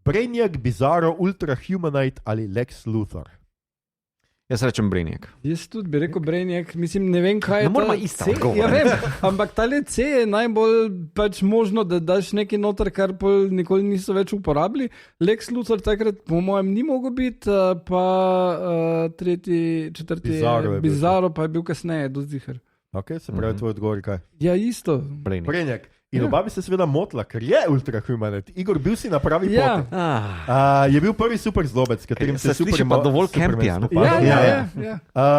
A: Brainiac, Bizarro, Ultra Humanite ali Lex Luthor?
B: Jaz rečem Brainiac.
C: Jaz tudi bi rekel Brainiac, mislim, ne vem, kaj je to.
B: Ne moramo isto odgovor.
C: Ja, vem, ampak ta C je najbolj pač možno, da daš nekaj noter, kar nikoli niso več uporabili. Lex Luthor takrat, po mojem, ni mogel biti, pa tretji, četrti Bizarro pa je bil kasneje, dozihar.
A: Ok, se pravi tvoj odgovor kaj?
C: Ja, isto.
A: Brainiac. In oba bi se seveda motila, ker je Ultra Humanite. Igor, bil si na pravi poti. Je bil prvi super zlobec, katerim se
B: sliši pa dovolj Campion.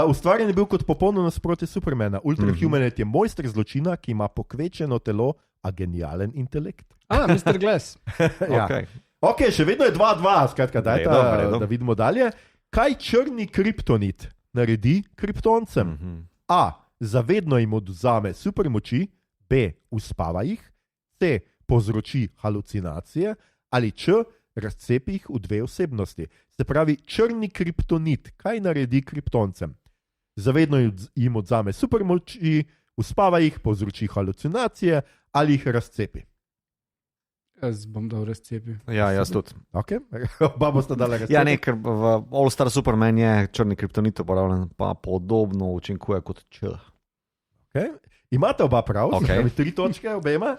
A: Ustvarjen je bil kot popolno nasprotje Supermana. Ultra Humanite je mojster zločina, ki ima pokvečeno telo, a genijalen intelekt.
C: Mr. Glass.
A: Ok, še vedno je 2-2, skratka, da vidimo dalje. Kaj črni kriptonit naredi kriptoncem? A. Zavedno jim odvzame supermoči, B. Uspava jih, C. Povzroči halucinacije ali Č. Razcepi jih v dve osebnosti. Se pravi, črni kriptonit, kaj naredi kriptoncem? Zavedno jim odvzame supermoči, uspava jih, povzroči halucinacije ali jih razcepi.
C: Jaz bom dal razcepi.
B: Ja, jaz tudi.
A: Ok, oba bosta dala razcepi.
B: Ja, ne, ker v All Star Superman je črni kriptonit uporabljen, pa podobno učinkuje kot Č.
A: Okay. Imate oba prav, 3 točke obema.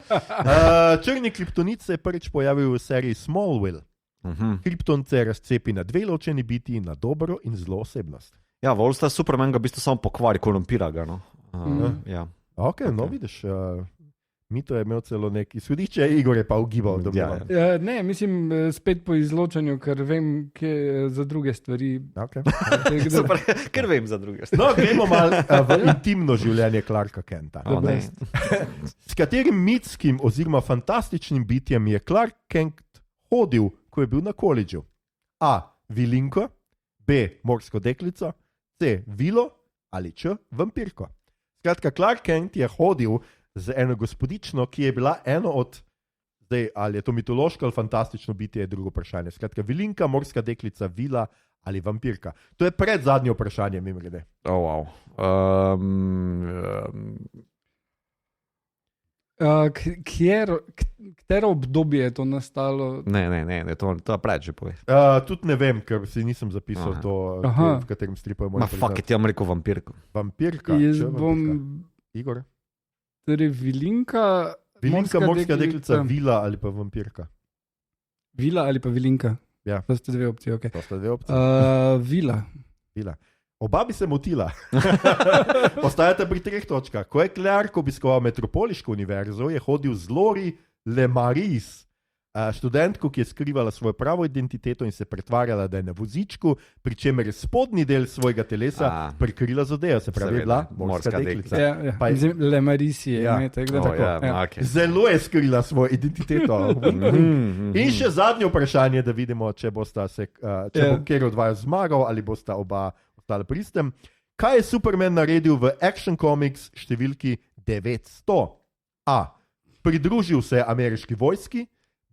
A: Črni kriptonit se je prvič pojavil v seriji Smallville. Kriptonce razcepi na dve ločeni biti, na dobro in zlo osebnost.
B: Ja, v All Star Superman ga v bistvu samo pokvari, korumpira ga. No? Ja.
A: Ok, no vidiš, Mito je imel celo neki izhodišče, Igor je pa ugibal.
C: Ne, mislim spet po izločanju, ker vem, kje za druge stvari.
B: Super, ker vem za druge stvari.
A: No, gremo malo v intimno življenje Clarka Kenta. S katerim mitskim oziroma fantastičnim bitjem je Clark Kent hodil, ko je bil na koledžu? A. Vilinko, B. Morsko deklico, C. Vilo ali Č. Vampirko. Skratka, Clark Kent je hodil z eno gospodično, ki je bila eno od, zdaj, ali je to mitološko ali fantastično bitje, je drugo vprašanje. Skratka, Vilinka, morska deklica, vila ali vampirka. To je pred zadnje vprašanje, mimogrede.
B: Wow.
C: Katero obdobje je to nastalo?
B: Ne, to je pred že povej.
A: Tudi ne vem, ker si nisem zapisal to, v katerem stripu je moj
B: priznat. Fuck it, ja bom rekel vampirko.
A: Vampirka?
C: Jaz bom...
A: Igor?
C: Torej, Vilinka,
A: morska deklica, vila ali pa vampirka.
C: Vila ali pa Vilinka?
A: Ja.
C: To sta dve opcije, ok. Vila.
A: Oba bi se motila. Ostajate pri 3 točkah. Ko je Clark obiskoval Metropoliško univerzo, je hodil z Lori Lemaris, študentko, ki je skrivala svojo pravo identiteto in se pretvarjala, da je na vozičku, pri čemer je spodnji del svojega telesa prekrila z odejo, se pravi, bila morska deklica.
C: Lemaris je
A: tako. Zelo je skrila svojo identiteto. In še zadnje vprašanje, da vidimo, če bo kjer od vaju zmagal ali bosta oba ostala pri istem. Kaj je Superman naredil v Action Comics številki 900? A. Pridružil se je ameriški vojski.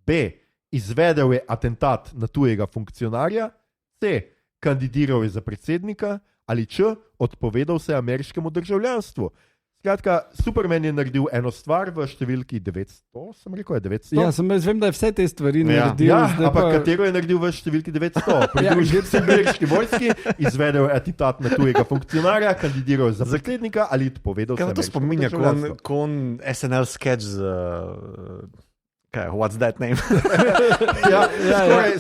A: B. Izvedel je atentat na tujega funkcionarja. C. Kandidiral je za predsednika. Ali Č. Odpovedal se ameriškemu državljanstvu. Skratka, Superman je naredil eno stvar v številki 900. Sem rekel, je 900?
C: Ja, vem, da je vse te stvari naredil.
A: Ampak katero je naredil v številki 900? Pridružil se ameriški vojski, izvedel je atentat na tujega funkcionarja, kandidiral je za predsednika ali odpovedal se ameriškemu državljanstvu.
B: To spominja kon SNL sketch z... What's that name?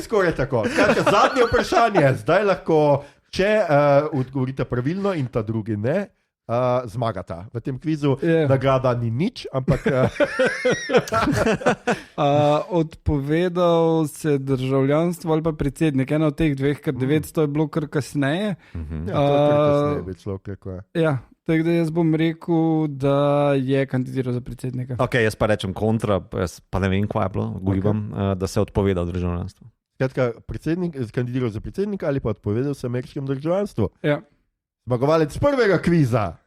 A: Skoraj tako. Skratka, zadnje vprašanje. Zdaj lahko, če odgovorite pravilno in ta drugi ne, zmagata. V tem kvizu nagrada ni nič, ampak...
C: Odpovedal se državljanstvo ali pa predsednik. Eno od teh dveh, ker 900 je bilo kar kasneje.
A: Ja, to je kar kasneje, bi človek rekel.
C: Ja. Tako da jaz bom rekel, da je kandidiral za predsednika.
B: Ok, jaz pa rečem kontra, pa ne vem, kaj je bilo, gubim, da se je odpovedal državljanstvu.
A: Skratka, kandidiral za predsednika ali pa odpovedal se ameriškemu državljanstvu.
C: Ja.
A: Zmagovalec prvega kviza,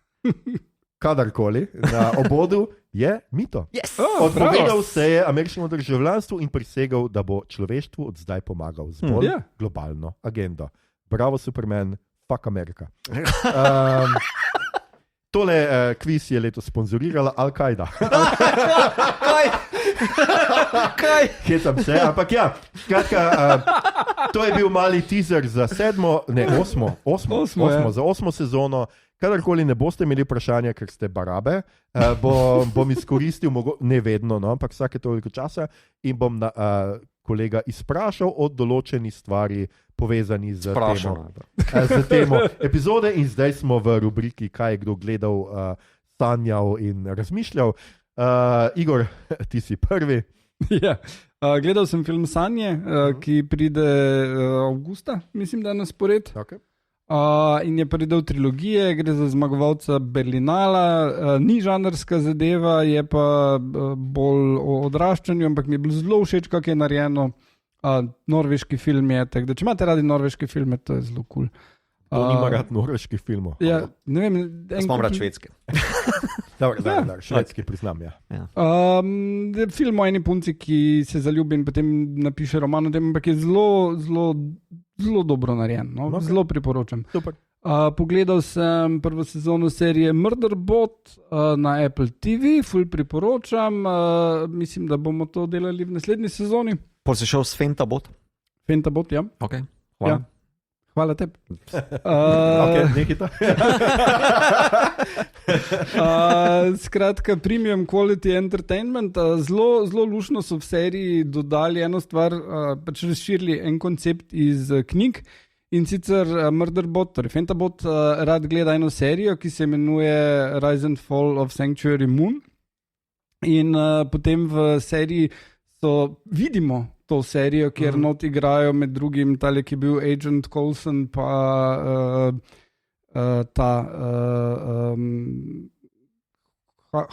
A: kadarkoli, na obodu je Mito.
B: Yes!
A: Odpovedal se je ameriškemu državljanstvu in prisegel, da bo človeštvu od zdaj pomagal z bolj globalno agendo. Bravo, Superman, fuck Amerika. Tole kviz je letos sponzorirala Al-Qaida.
B: Kaj?
A: Hecam se, ampak ja, skratka, to je bil mali teaser za osmo sezono. Kadarkoli ne boste imeli vprašanja, ker ste barabe, bom izkoristil, ne vedno, no, ampak vsake toliko časa in bom kolega izprašal od določenih stvari povezani z temo epizode in zdaj smo v rubriki, kaj je kdo gledal, sanjal in razmišljal. Igor, ti si prvi.
C: Ja. Gledal sem film Sanje, ki pride avgusta, mislim, da je na spored.
A: Okay.
C: In je predel trilogije, gre za zmagovalca Berlinala, ni žanrska zadeva, je pa bolj o odraščanju, ampak mi je bilo zelo všeč, kako je narejeno. Norveški film je, tako da če imate radi norveške filme, to je zelo kul.
A: Nima rad norveških filmov.
C: Ja, ne vem.
B: Smo rad švedski.
A: Dobro, švedski priznam, ja.
C: Film o eni punci, ki se zaljubi in potem napiše roman o tem, ampak je zelo dobro narejen, no? Okay. Zelo priporočam.
A: Super.
C: Pogledal sem prvo sezono serije Murderbot na Apple TV, ful priporočam, mislim, da bomo to delali v naslednji sezoni.
B: Pol si šel s Fentabot?
C: Fentabot, ja.
B: Ok, hvala.
C: Ja. Hvala tebi.
A: Nekaj to.
C: Skratka, premium quality entertainment. Zelo lušno so v seriji dodali eno stvar, pač razširili en koncept iz knjig in sicer Murderbot, torej Fentabot, rad gleda eno serijo, ki se imenuje Rise and Fall of Sanctuary Moon in potem v seriji vidimo to serijo, kjer not igrajo med drugim tale, ki je bil Agent Coulson, pa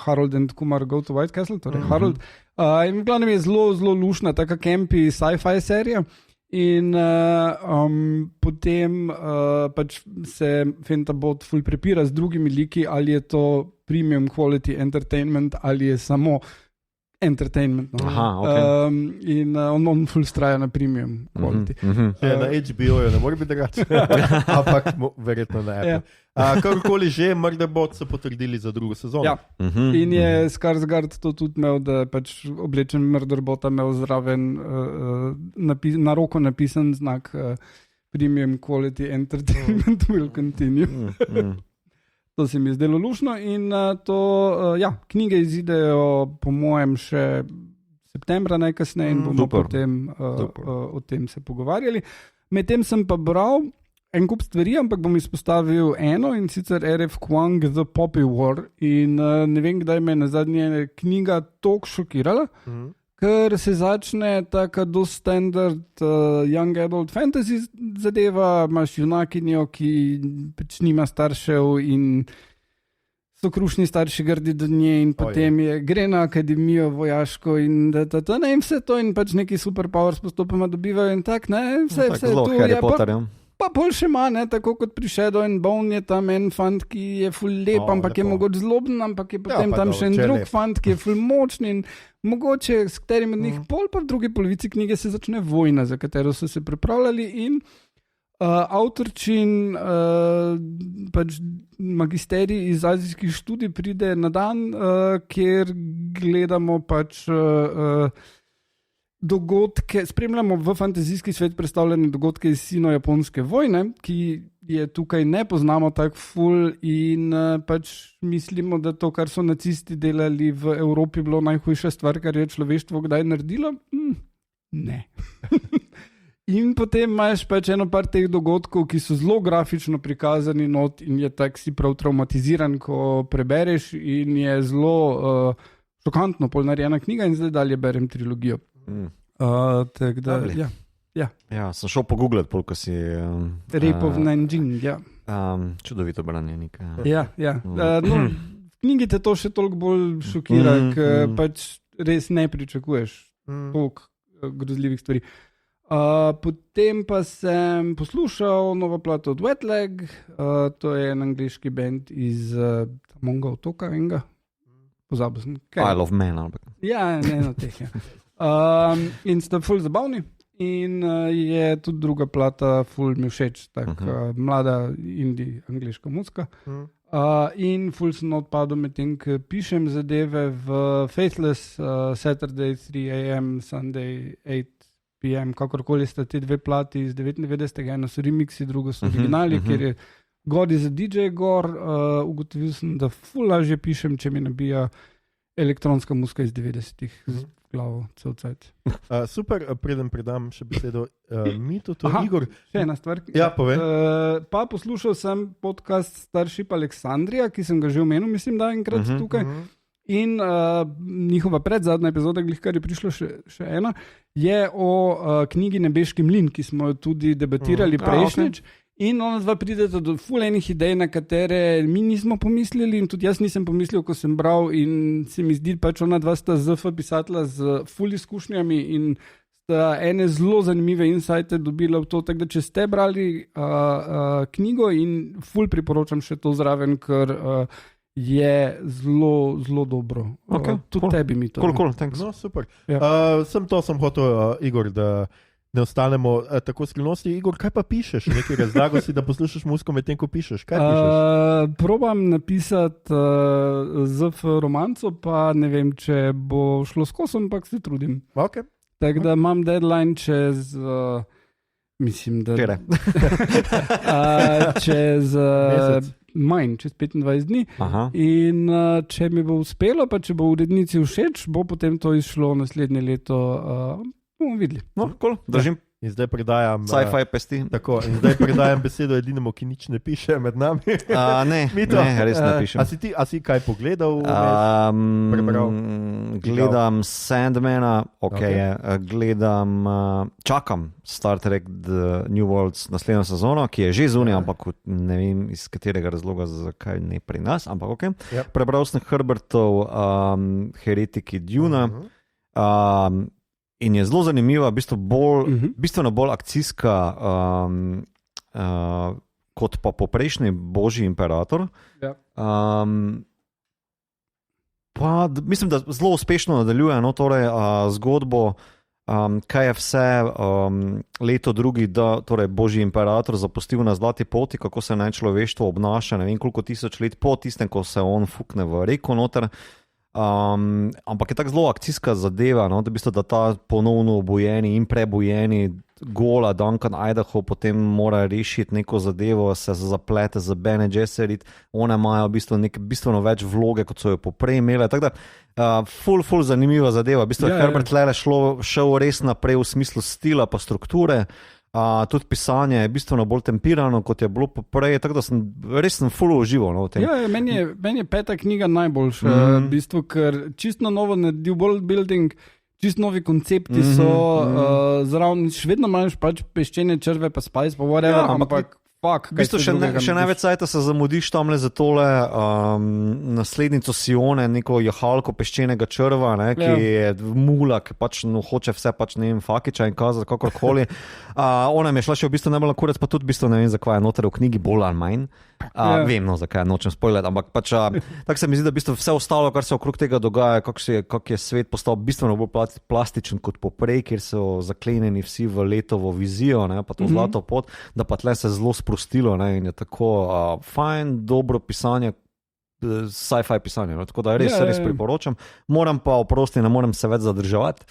C: Harold and Kumar Go to White Castle, torej Harold. In v glavnem je zelo lušna, taka campy sci-fi serija. In potem pač se Fentabot ful prepira z drugimi liki, ali je to premium quality entertainment, ali je samo entertainment. No?
B: Aha, okay.
C: In on ful straja na premium quality.
A: Na HBO-ju ne more biti drugače, ampak verjetno na Apple. Karkoli že, Murderbot so potrdili za drugo sezono.
C: Ja. In je Skarsgård to tudi imel, da pač oblečen Murderbota imel zraven na roko napisan znak premium quality entertainment will continue. To se mi je zdelo lušno in knjige izidejo po mojem še septembra najkasneje in bomo potem o tem se pogovarjali. Medtem sem pa bral en kup stvari, ampak bom izpostavil eno in sicer R.F. Kuang The Poppy War in ne vem, kdaj me je nazadnje knjiga toliko šokirala, ker se začne taka do standard young adult fantasy zadeva, imaš junakinjo, ki pač nima staršev in so krušni starši grdi do nje in potem gre na akademijo vojaško in ne in vse to in pač neki superpowers postopoma dobivajo in tak, ne, vse
B: to Harry Potter,
C: pa bolj še ima, ne, tako kot pri Shadow and Bone je tam en fant, ki je ful lep, ampak lepo. Je mogoče zloben, ampak je potem tam še en drug fant, ki je ful močen in mogoče s katerim od njih pa v drugi polovici knjige se začne vojna, za katero so se pripravljali in avtorčin pač magisterij iz azijskih študij pride na dan, kjer gledamo pač dogodke, spremljamo v fantazijski svet predstavljene dogodke iz sino-japonske vojne, ki je tukaj ne poznamo tako ful in pač mislimo, da to, kar so nacisti delali v Evropi, bilo najhujša stvar, kar je človeštvo kdaj naredilo. Ne. In potem imaš pač eno par teh dogodkov, ki so zelo grafično prikazani not in je tak si prav traumatiziran, ko prebereš in je zelo šokantno polnarjena knjiga in zdaj dalje berem trilogijo. Tak da,
B: ja, sem šel pogooglati, koliko si
C: Rape of Nanjing, ja.
B: Čudovito branje nekaj.
C: Ja. V knjigi te to še toliko bolj šokira, ker pač res ne pričakuješ toliko grozljivih stvari. Potem pa sem poslušal novo plato od Wet Leg, to je en angliški band iz Monga otoka enega. Pozabil sem.
B: I Love Man.
C: Ja, eno teh, ja. In sta ful zabavni in je tudi druga plata ful mi všeč, tak mlada indie angliška muzika. In ful sem odpadel med tem, ki pišem zadeve v Faithless, Saturday 3 AM, Sunday 8 PM, kakorkoli sta te dve plati iz 99. Eno so remixi, drugo so originali, ker je gori za DJ gor. Ugotovil sem, da ful lažje pišem, če mi nabija elektronska muzika iz 90-ih z glavo cel cajt.
A: Super, preden predam še besedo Mitu, to je Igor.
C: Še ena stvar.
A: Ja, povej.
C: Pa poslušal sem podcast Starship Aleksandrija, ki sem ga že omenil, mislim, da enkrat tukaj. In njihova predzadnja epizoda, kar je prišlo še ena, je o knjigi Nebeški mlin, ki smo jo tudi debatirali prejšnjič. In ona dva prideta do ful enih idej, na katere mi nismo pomislili in tudi jaz nisem pomislil, ko sem bral in se mi zdi, pač ona dva sta ZF pisatela z ful izkušnjami in sta ene zelo zanimive insighte dobila v to, tako da če ste brali knjigo in ful priporočam še to zraven, ker je zelo, zelo dobro. Tudi tebi mi to.
B: Cool, thanks.
A: No, super. Ja. Sem hotel, Igor, da ne ostanemo tako skrivnosti. Igor, kaj pa pišeš? Nekaj razlago si, da poslušaš muziko med tem, ko pišeš. Kaj pišeš?
C: Probam napisati ZF romanco, pa ne vem, če bo šlo skozi, ampak se trudim.
A: Okay.
C: Tako da imam deadline čez... mislim, da... čez... čez 25 dni. In če mi bo uspelo, pa če bo urednici všeč, bo potem to izšlo naslednje leto... bomo videli.
B: No, cool. Držim.
A: In zdaj predajam...
B: Sci-fi pesti.
A: Tako, in zdaj predajam besedo edinemu, ki nič ne piše med nami.
B: Ne, res ne pišem.
A: A si kaj pogledal?
B: Gledam Sandmana, gledam, čakam Star Trek The New Worlds naslednjo sezono, ki je že zunaj, ampak ne vem iz katerega razloga, zakaj ne pri nas, ampak Prebral sem Herbertov Heretiki Duna, in je zelo zanimiva, bistveno bolj akcijska kot pa poprejšnji Božji imperator.
C: Ja.
B: Pa mislim, da zelo uspešno nadaljuje zgodbo, kaj je vse leto drugi, da torej Božji imperator zapustil na zlati poti, kako se naj človeštvo obnaša, ne vem koliko tisoč let po tistem, ko se on fukne v reko noter. Ampak je tako zelo akcijska zadeva, da ta ponovno obojeni in prebojeni gola Duncan Idaho potem mora rešiti neko zadevo, se zaplete za Bene Gesserit, one imajo bistveno več vloge, kot so jo poprej imele, tako da ful zanimiva zadeva, Herbert Lele šel res naprej v smislu stila pa strukture. Tudi pisanje je bistveno bolj tempirano, kot je bilo poprej, tako da sem res ful užival v tem.
C: Ja, meni je peta knjiga najboljša, v bistvu, ker čisto novo naredil world building, čisto novi koncepti so, zraven še vedno imaš pač peščene črve, pa spice, pa whatever, ampak v
B: bistvu še največ cajta se zamudiš tamle za tole naslednico Sione, neko jahalko peščenega črva, ki je mula, ki pač hoče vse ne vem, fakiča in kazati kakorkoli. Ona mi je šla še v bistvu najbolj na kurec, pa tudi v bistvu ne vem, zakaj je noter v knjigi bolj ali manj. Vem, zakaj nočem spoilati, ampak pač tako se mi zdi, da v bistvu vse ostalo, kar se okrog tega dogaja, kako je svet postal bistveno bolj plastičen kot poprej, kjer so zaklenjeni vsi v letovo vizijo, pa to zlato pot, da pa tle se zelo sprostilo, in je tako fajn, dobro pisanje, sci-fi pisanje, tako da res priporočam. Moram pa oprosti, ne morem se več zadrževati.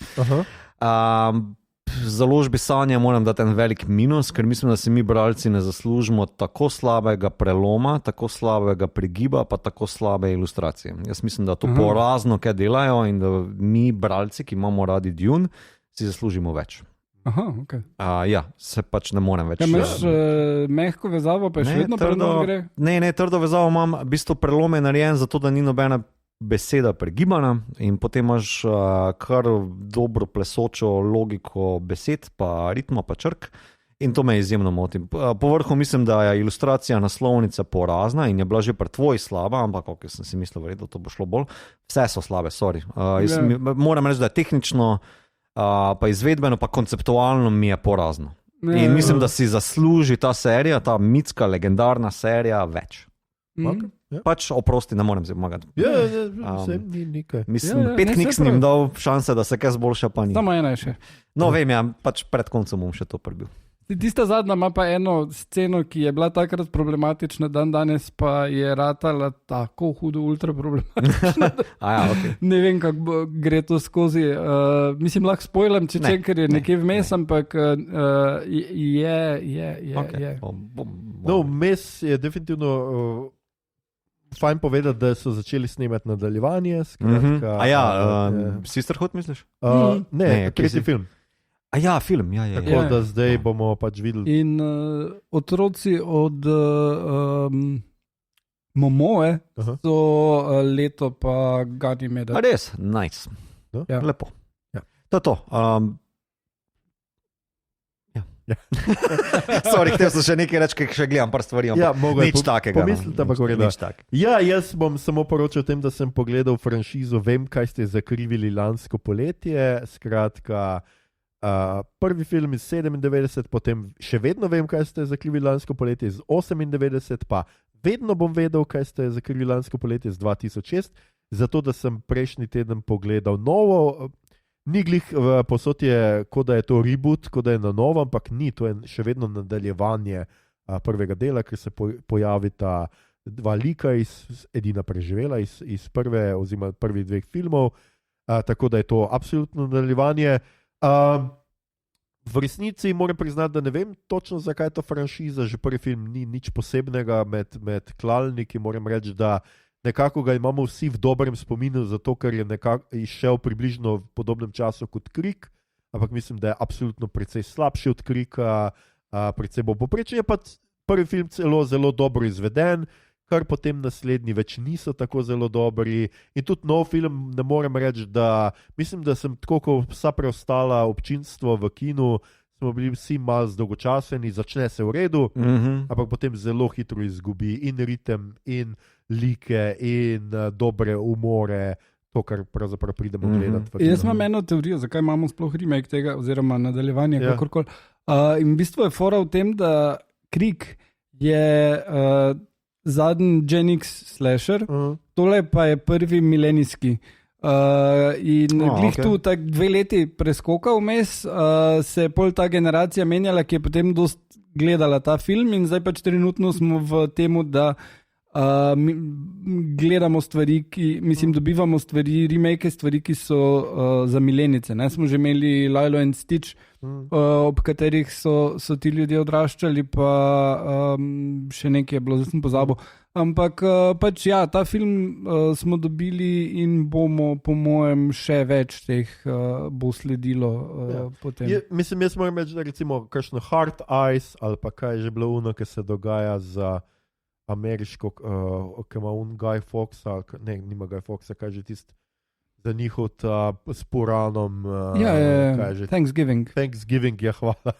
B: Založbi Sanja moram dati en velik minus, ker mislim, da si mi bralci ne zaslužimo tako slabega preloma, tako slabega prigiba, pa tako slabe ilustracije. Jaz mislim, da to porazno kaj delajo in da mi bralci, ki imamo radi Dune, si zaslužimo več. Se pač ne morem več.
C: Imaš mehko vezavo, pa je še vedno trdo gre?
B: Ne, trdo vezavo imam, v bistvu prelom je narejen zato, da ni nobena beseda pregibana in potem imaš kar dobro plesočo logiko besed, pa ritma, pa črk in to me izjemno moti. Povrhu mislim, da je ilustracija naslovnice porazna in je bila že pri tvoji slaba, ampak ok, sem si mislil, da to bo šlo bolj. Vse so slabe, sorry. Moram reči, da je tehnično, pa izvedbeno, pa konceptualno mi je porazno. In mislim, da si zasluži ta serija, ta mitska, legendarna serija več. Pač oprosti, ne morem si pomagati.
A: Ni nekaj.
B: Mislim, 5 knjig sem jim dal šanse, da se kaj zboljša, pa ni.
C: Samo ena je še.
B: No, vem, pač pred koncem bom še to prebil.
C: Tista zadnja ima pa eno sceno, ki je bila takrat problematična, danes pa je ratala tako hudo, ultra problematična.
B: Okay.
C: Ne vem, kako gre to skozi. Mislim, lahko spoilam, če ker je nekje vmes, ampak je.
A: No, vmes je definitivno fajn povedati, da so začeli snemati nadaljevanje.
B: Sisterhood misliš?
A: Ne, tretji film.
B: Film, ja.
A: Tako da zdaj bomo pač videli.
C: In otroci od Momoe so leto pa Ganymede.
B: Res, nice.
C: Ja.
B: Lepo. Ja. To je to. Sorry, htel sem še nekaj reči, še gledam par stvari, ampak nič takega.
A: Pomislite pa gore, da. Ja, jaz bom samo poročal o tem, da sem pogledal franšizo Vem, kaj ste zakrivili lansko poletje. Skratka, prvi film iz 97, potem še vedno vem, kaj ste zakrivili lansko poletje iz 98, pa vedno bom vedel, kaj ste zakrivili lansko poletje iz 2006, zato da sem prejšnji teden pogledal novo. Ni glih posod je, kot da je to reboot, kot da je na novo, ampak ni, to je še vedno nadaljevanje prvega dela, ker se pojavita dva lika, edina preživela iz prve oziroma prvih dveh filmov, tako da je to absolutno nadaljevanje. V resnici moram priznati, da ne vem točno, zakaj je to franšiza, že prvi film ni nič posebnega med klalniki, moram reči, da nekako ga imamo vsi v dobrem spominu, zato ker je nekako izšel približno v podobnem času kot Krik, ampak mislim, da je absolutno precej slabši od Krika, precej bo poprečen, je pa prvi film zelo dobro izveden, kar potem naslednji več niso tako zelo dobri. In tudi nov film, ne morem reči, da mislim, da sem tako kot vsa preostala občinstvo v kinu, smo bili vsi malo zdolgočaseni, začne se v redu, ampak potem zelo hitro izgubi in ritem, in like, in dobre umore, to, kar pravzaprav pridemo gledati.
C: Jaz imam eno teorijo, zakaj imamo sploh remake tega, oziroma nadaljevanje, kakorkoli. In v bistvu je fora v tem, da Krik je zadnji Gen X slasher, tole pa je prvi milenijski. In glih tu tak 2 leti preskoka vmes, se je pol ta generacija menjala, ki je potem dost gledala ta film in zdaj pač trenutno smo v temu, da gledamo stvari, dobivamo stvari, remake stvari, ki so za milenice. Smo že imeli Lilo and Stitch, ob katerih so ti ljudje odraščali, pa še nekaj je bilo, zdaj sem pozabil. Ampak pač ja, ta film smo dobili in bomo, po mojem, še več teh bo sledilo potem.
A: Mislim, jaz moram reči, da recimo kakšno Hard Eyes ali pa kaj je že bilo ono, ki se dogaja za ameriško, ki ima Guy Fawkesa, ne, nima Guy Fawkesa, kaj že tisti za njihov s Puranom.
C: Thanksgiving.
A: Thanksgiving, ja, hvala.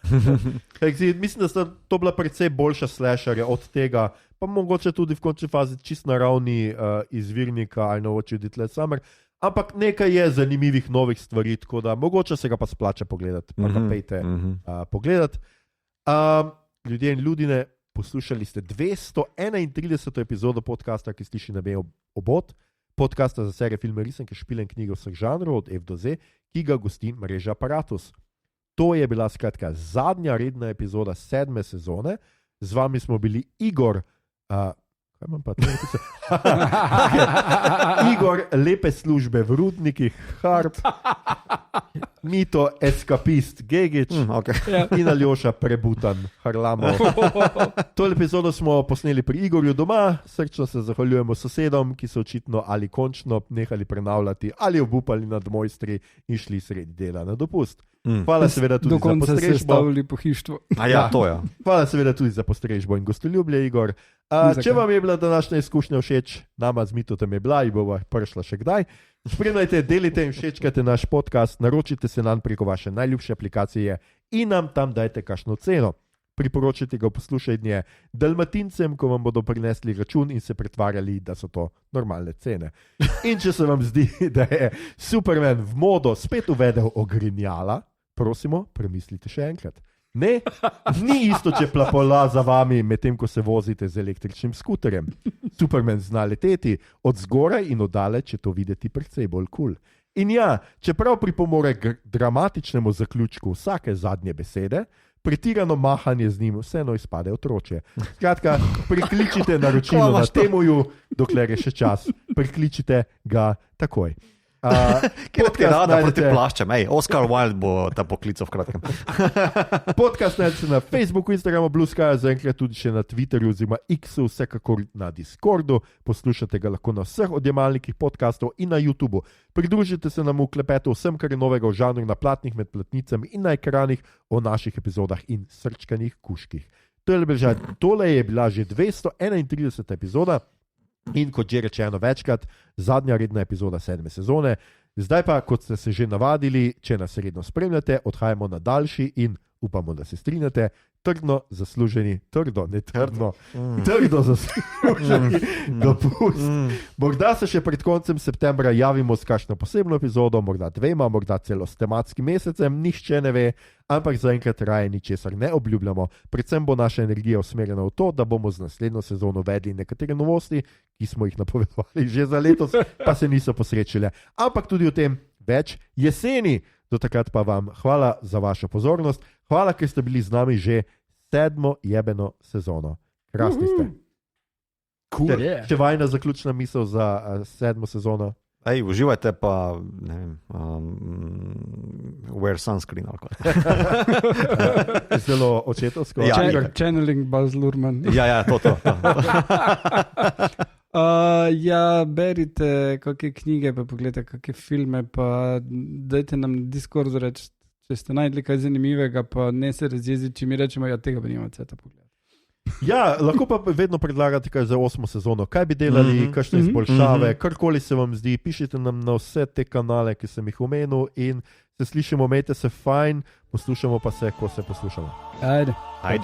A: Mislim, da sta to bila precej boljša slasherja od tega, pa mogoče tudi v končni fazi čist na ravni izvirnika I Know What You Did Last Summer, ampak nekaj je zanimivih novih stvari, tako da mogoče se ga pa splača pogledati, pa ga pejte pogledati. Ljudje in ljudine, poslušali ste 231. epizodo podcasta, ki sliši na mejo obod, podcasta za serije, filme, risanke, špile in knjige vseh žanrov od F do Z, ki ga gosti mreža Apparatus. To je bila skratka zadnja redna epizoda 7. sezone. Z vami smo bili Igor, kaj imam pa tukaj? Igor, lepe službe v Rudnikih, Harp, Mito, eskapist, Gegič in Aljoša, prebutan, Harlamo. Tole epizodo smo posneli pri Igorju doma, srčno se zahvaljujemo sosedom, ki so očitno ali končno nehali prenavljati ali obupali nad mojstri in šli sredi dela na dopust. Hvala seveda tudi za postrežbo.
C: Do konca se stavili pohištvo.
A: Hvala seveda tudi za postrežbo in gostoljublje, Igor. Če vam je bila današnja izkušnja všeč, nama z Mitotem je bila in bo prišla še kdaj. Spremljajte, delite in všečkajte naš podcast, naročite se nam preko vaše najljubše aplikacije in nam tam dajte kakšno ceno. Priporočite ga poslušanje Dalmatincem, ko vam bodo prinesli račun in se pretvarjali, da so to normalne cene. In če se vam zdi, da je Superman v modo spet uvedel ogrinjala, prosimo, premislite še enkrat. Ne, ni isto, če plapola za vami, medtem ko se vozite z električnim skuterjem. Superman zna leteti od zgoraj in od daleč, je to videti precej bolj kul. In ja, čeprav pripomore k dramatičnemu zaključku vsake zadnje besede, pretirano mahanje z njim, vseeno izpade otročje. Skratka, prikličite naročilo na Temuju, dokler je še čas. Prikličite ga takoj.
B: Kjer ti rada proti plaščem? Oscar Wilde bo ta poklical v kratkem.
A: Podcast najdete na Facebooku, Instagramu, Blue Sky, zaenkrat tudi še na Twitterju oziroma X-u, vsekakor na Discordu. Poslušate ga lahko na vseh odjemalnikih podcastov in na YouTubu. Pridružite se nam v klepetu vsem, kar je novega v žanru na platnih, med platnicami in na ekranih o naših epizodah in srčkanih kuških. Tole je bila že 231. epizoda. In kot že rečeno večkrat, zadnja redna epizoda 7. sezone. Zdaj pa, kot ste se že navadili, če nas redno spremljate, odhajamo na daljši in upamo, da se strinjate, trdno zasluženi dopust. Morda se še pred koncem septembra javimo s kakšno posebno epizodo, morda dvema, morda celo s tematskim mesecem, nihče ne ve, ampak zaenkrat raje ničesar ne obljubljamo. Predvsem bo naša energija usmerjena v to, da bomo z naslednjo sezono uvedli nekatere novosti, ki smo jih napovedovali že za letos, pa se niso posrečile. Ampak tudi o tem več jeseni. Do takrat pa vam hvala za vašo pozornost. Hvala, ker ste bili z nami že 7. jebeno sezono. Krasni ste.
B: Cool.
A: Še vajna zaključna misel za 7. sezono.
B: Uživajte pa, ne vem, wear sunscreen ali kaj.
A: Zelo očetovsko.
C: Channeling Buzz Lurman.
B: Ja, to.
C: Berite kakšne knjige, pa pogledajte kakšne filme, pa dajte nam na Discord reči, če ste najdli kaj zanimivega, pa ne se razjeziti, če mi rečemo, tega pa nimamo ceta pogledati.
A: Ja, lahko pa vedno predlagate kaj za 8. sezono, kaj bi delali, kakšne izboljšave, karkoli se vam zdi, pišite nam na vse te kanale, ki sem jih omenil in se slišimo, imejte se fajn, poslušamo pa se, ko se poslušamo.
C: Ajde.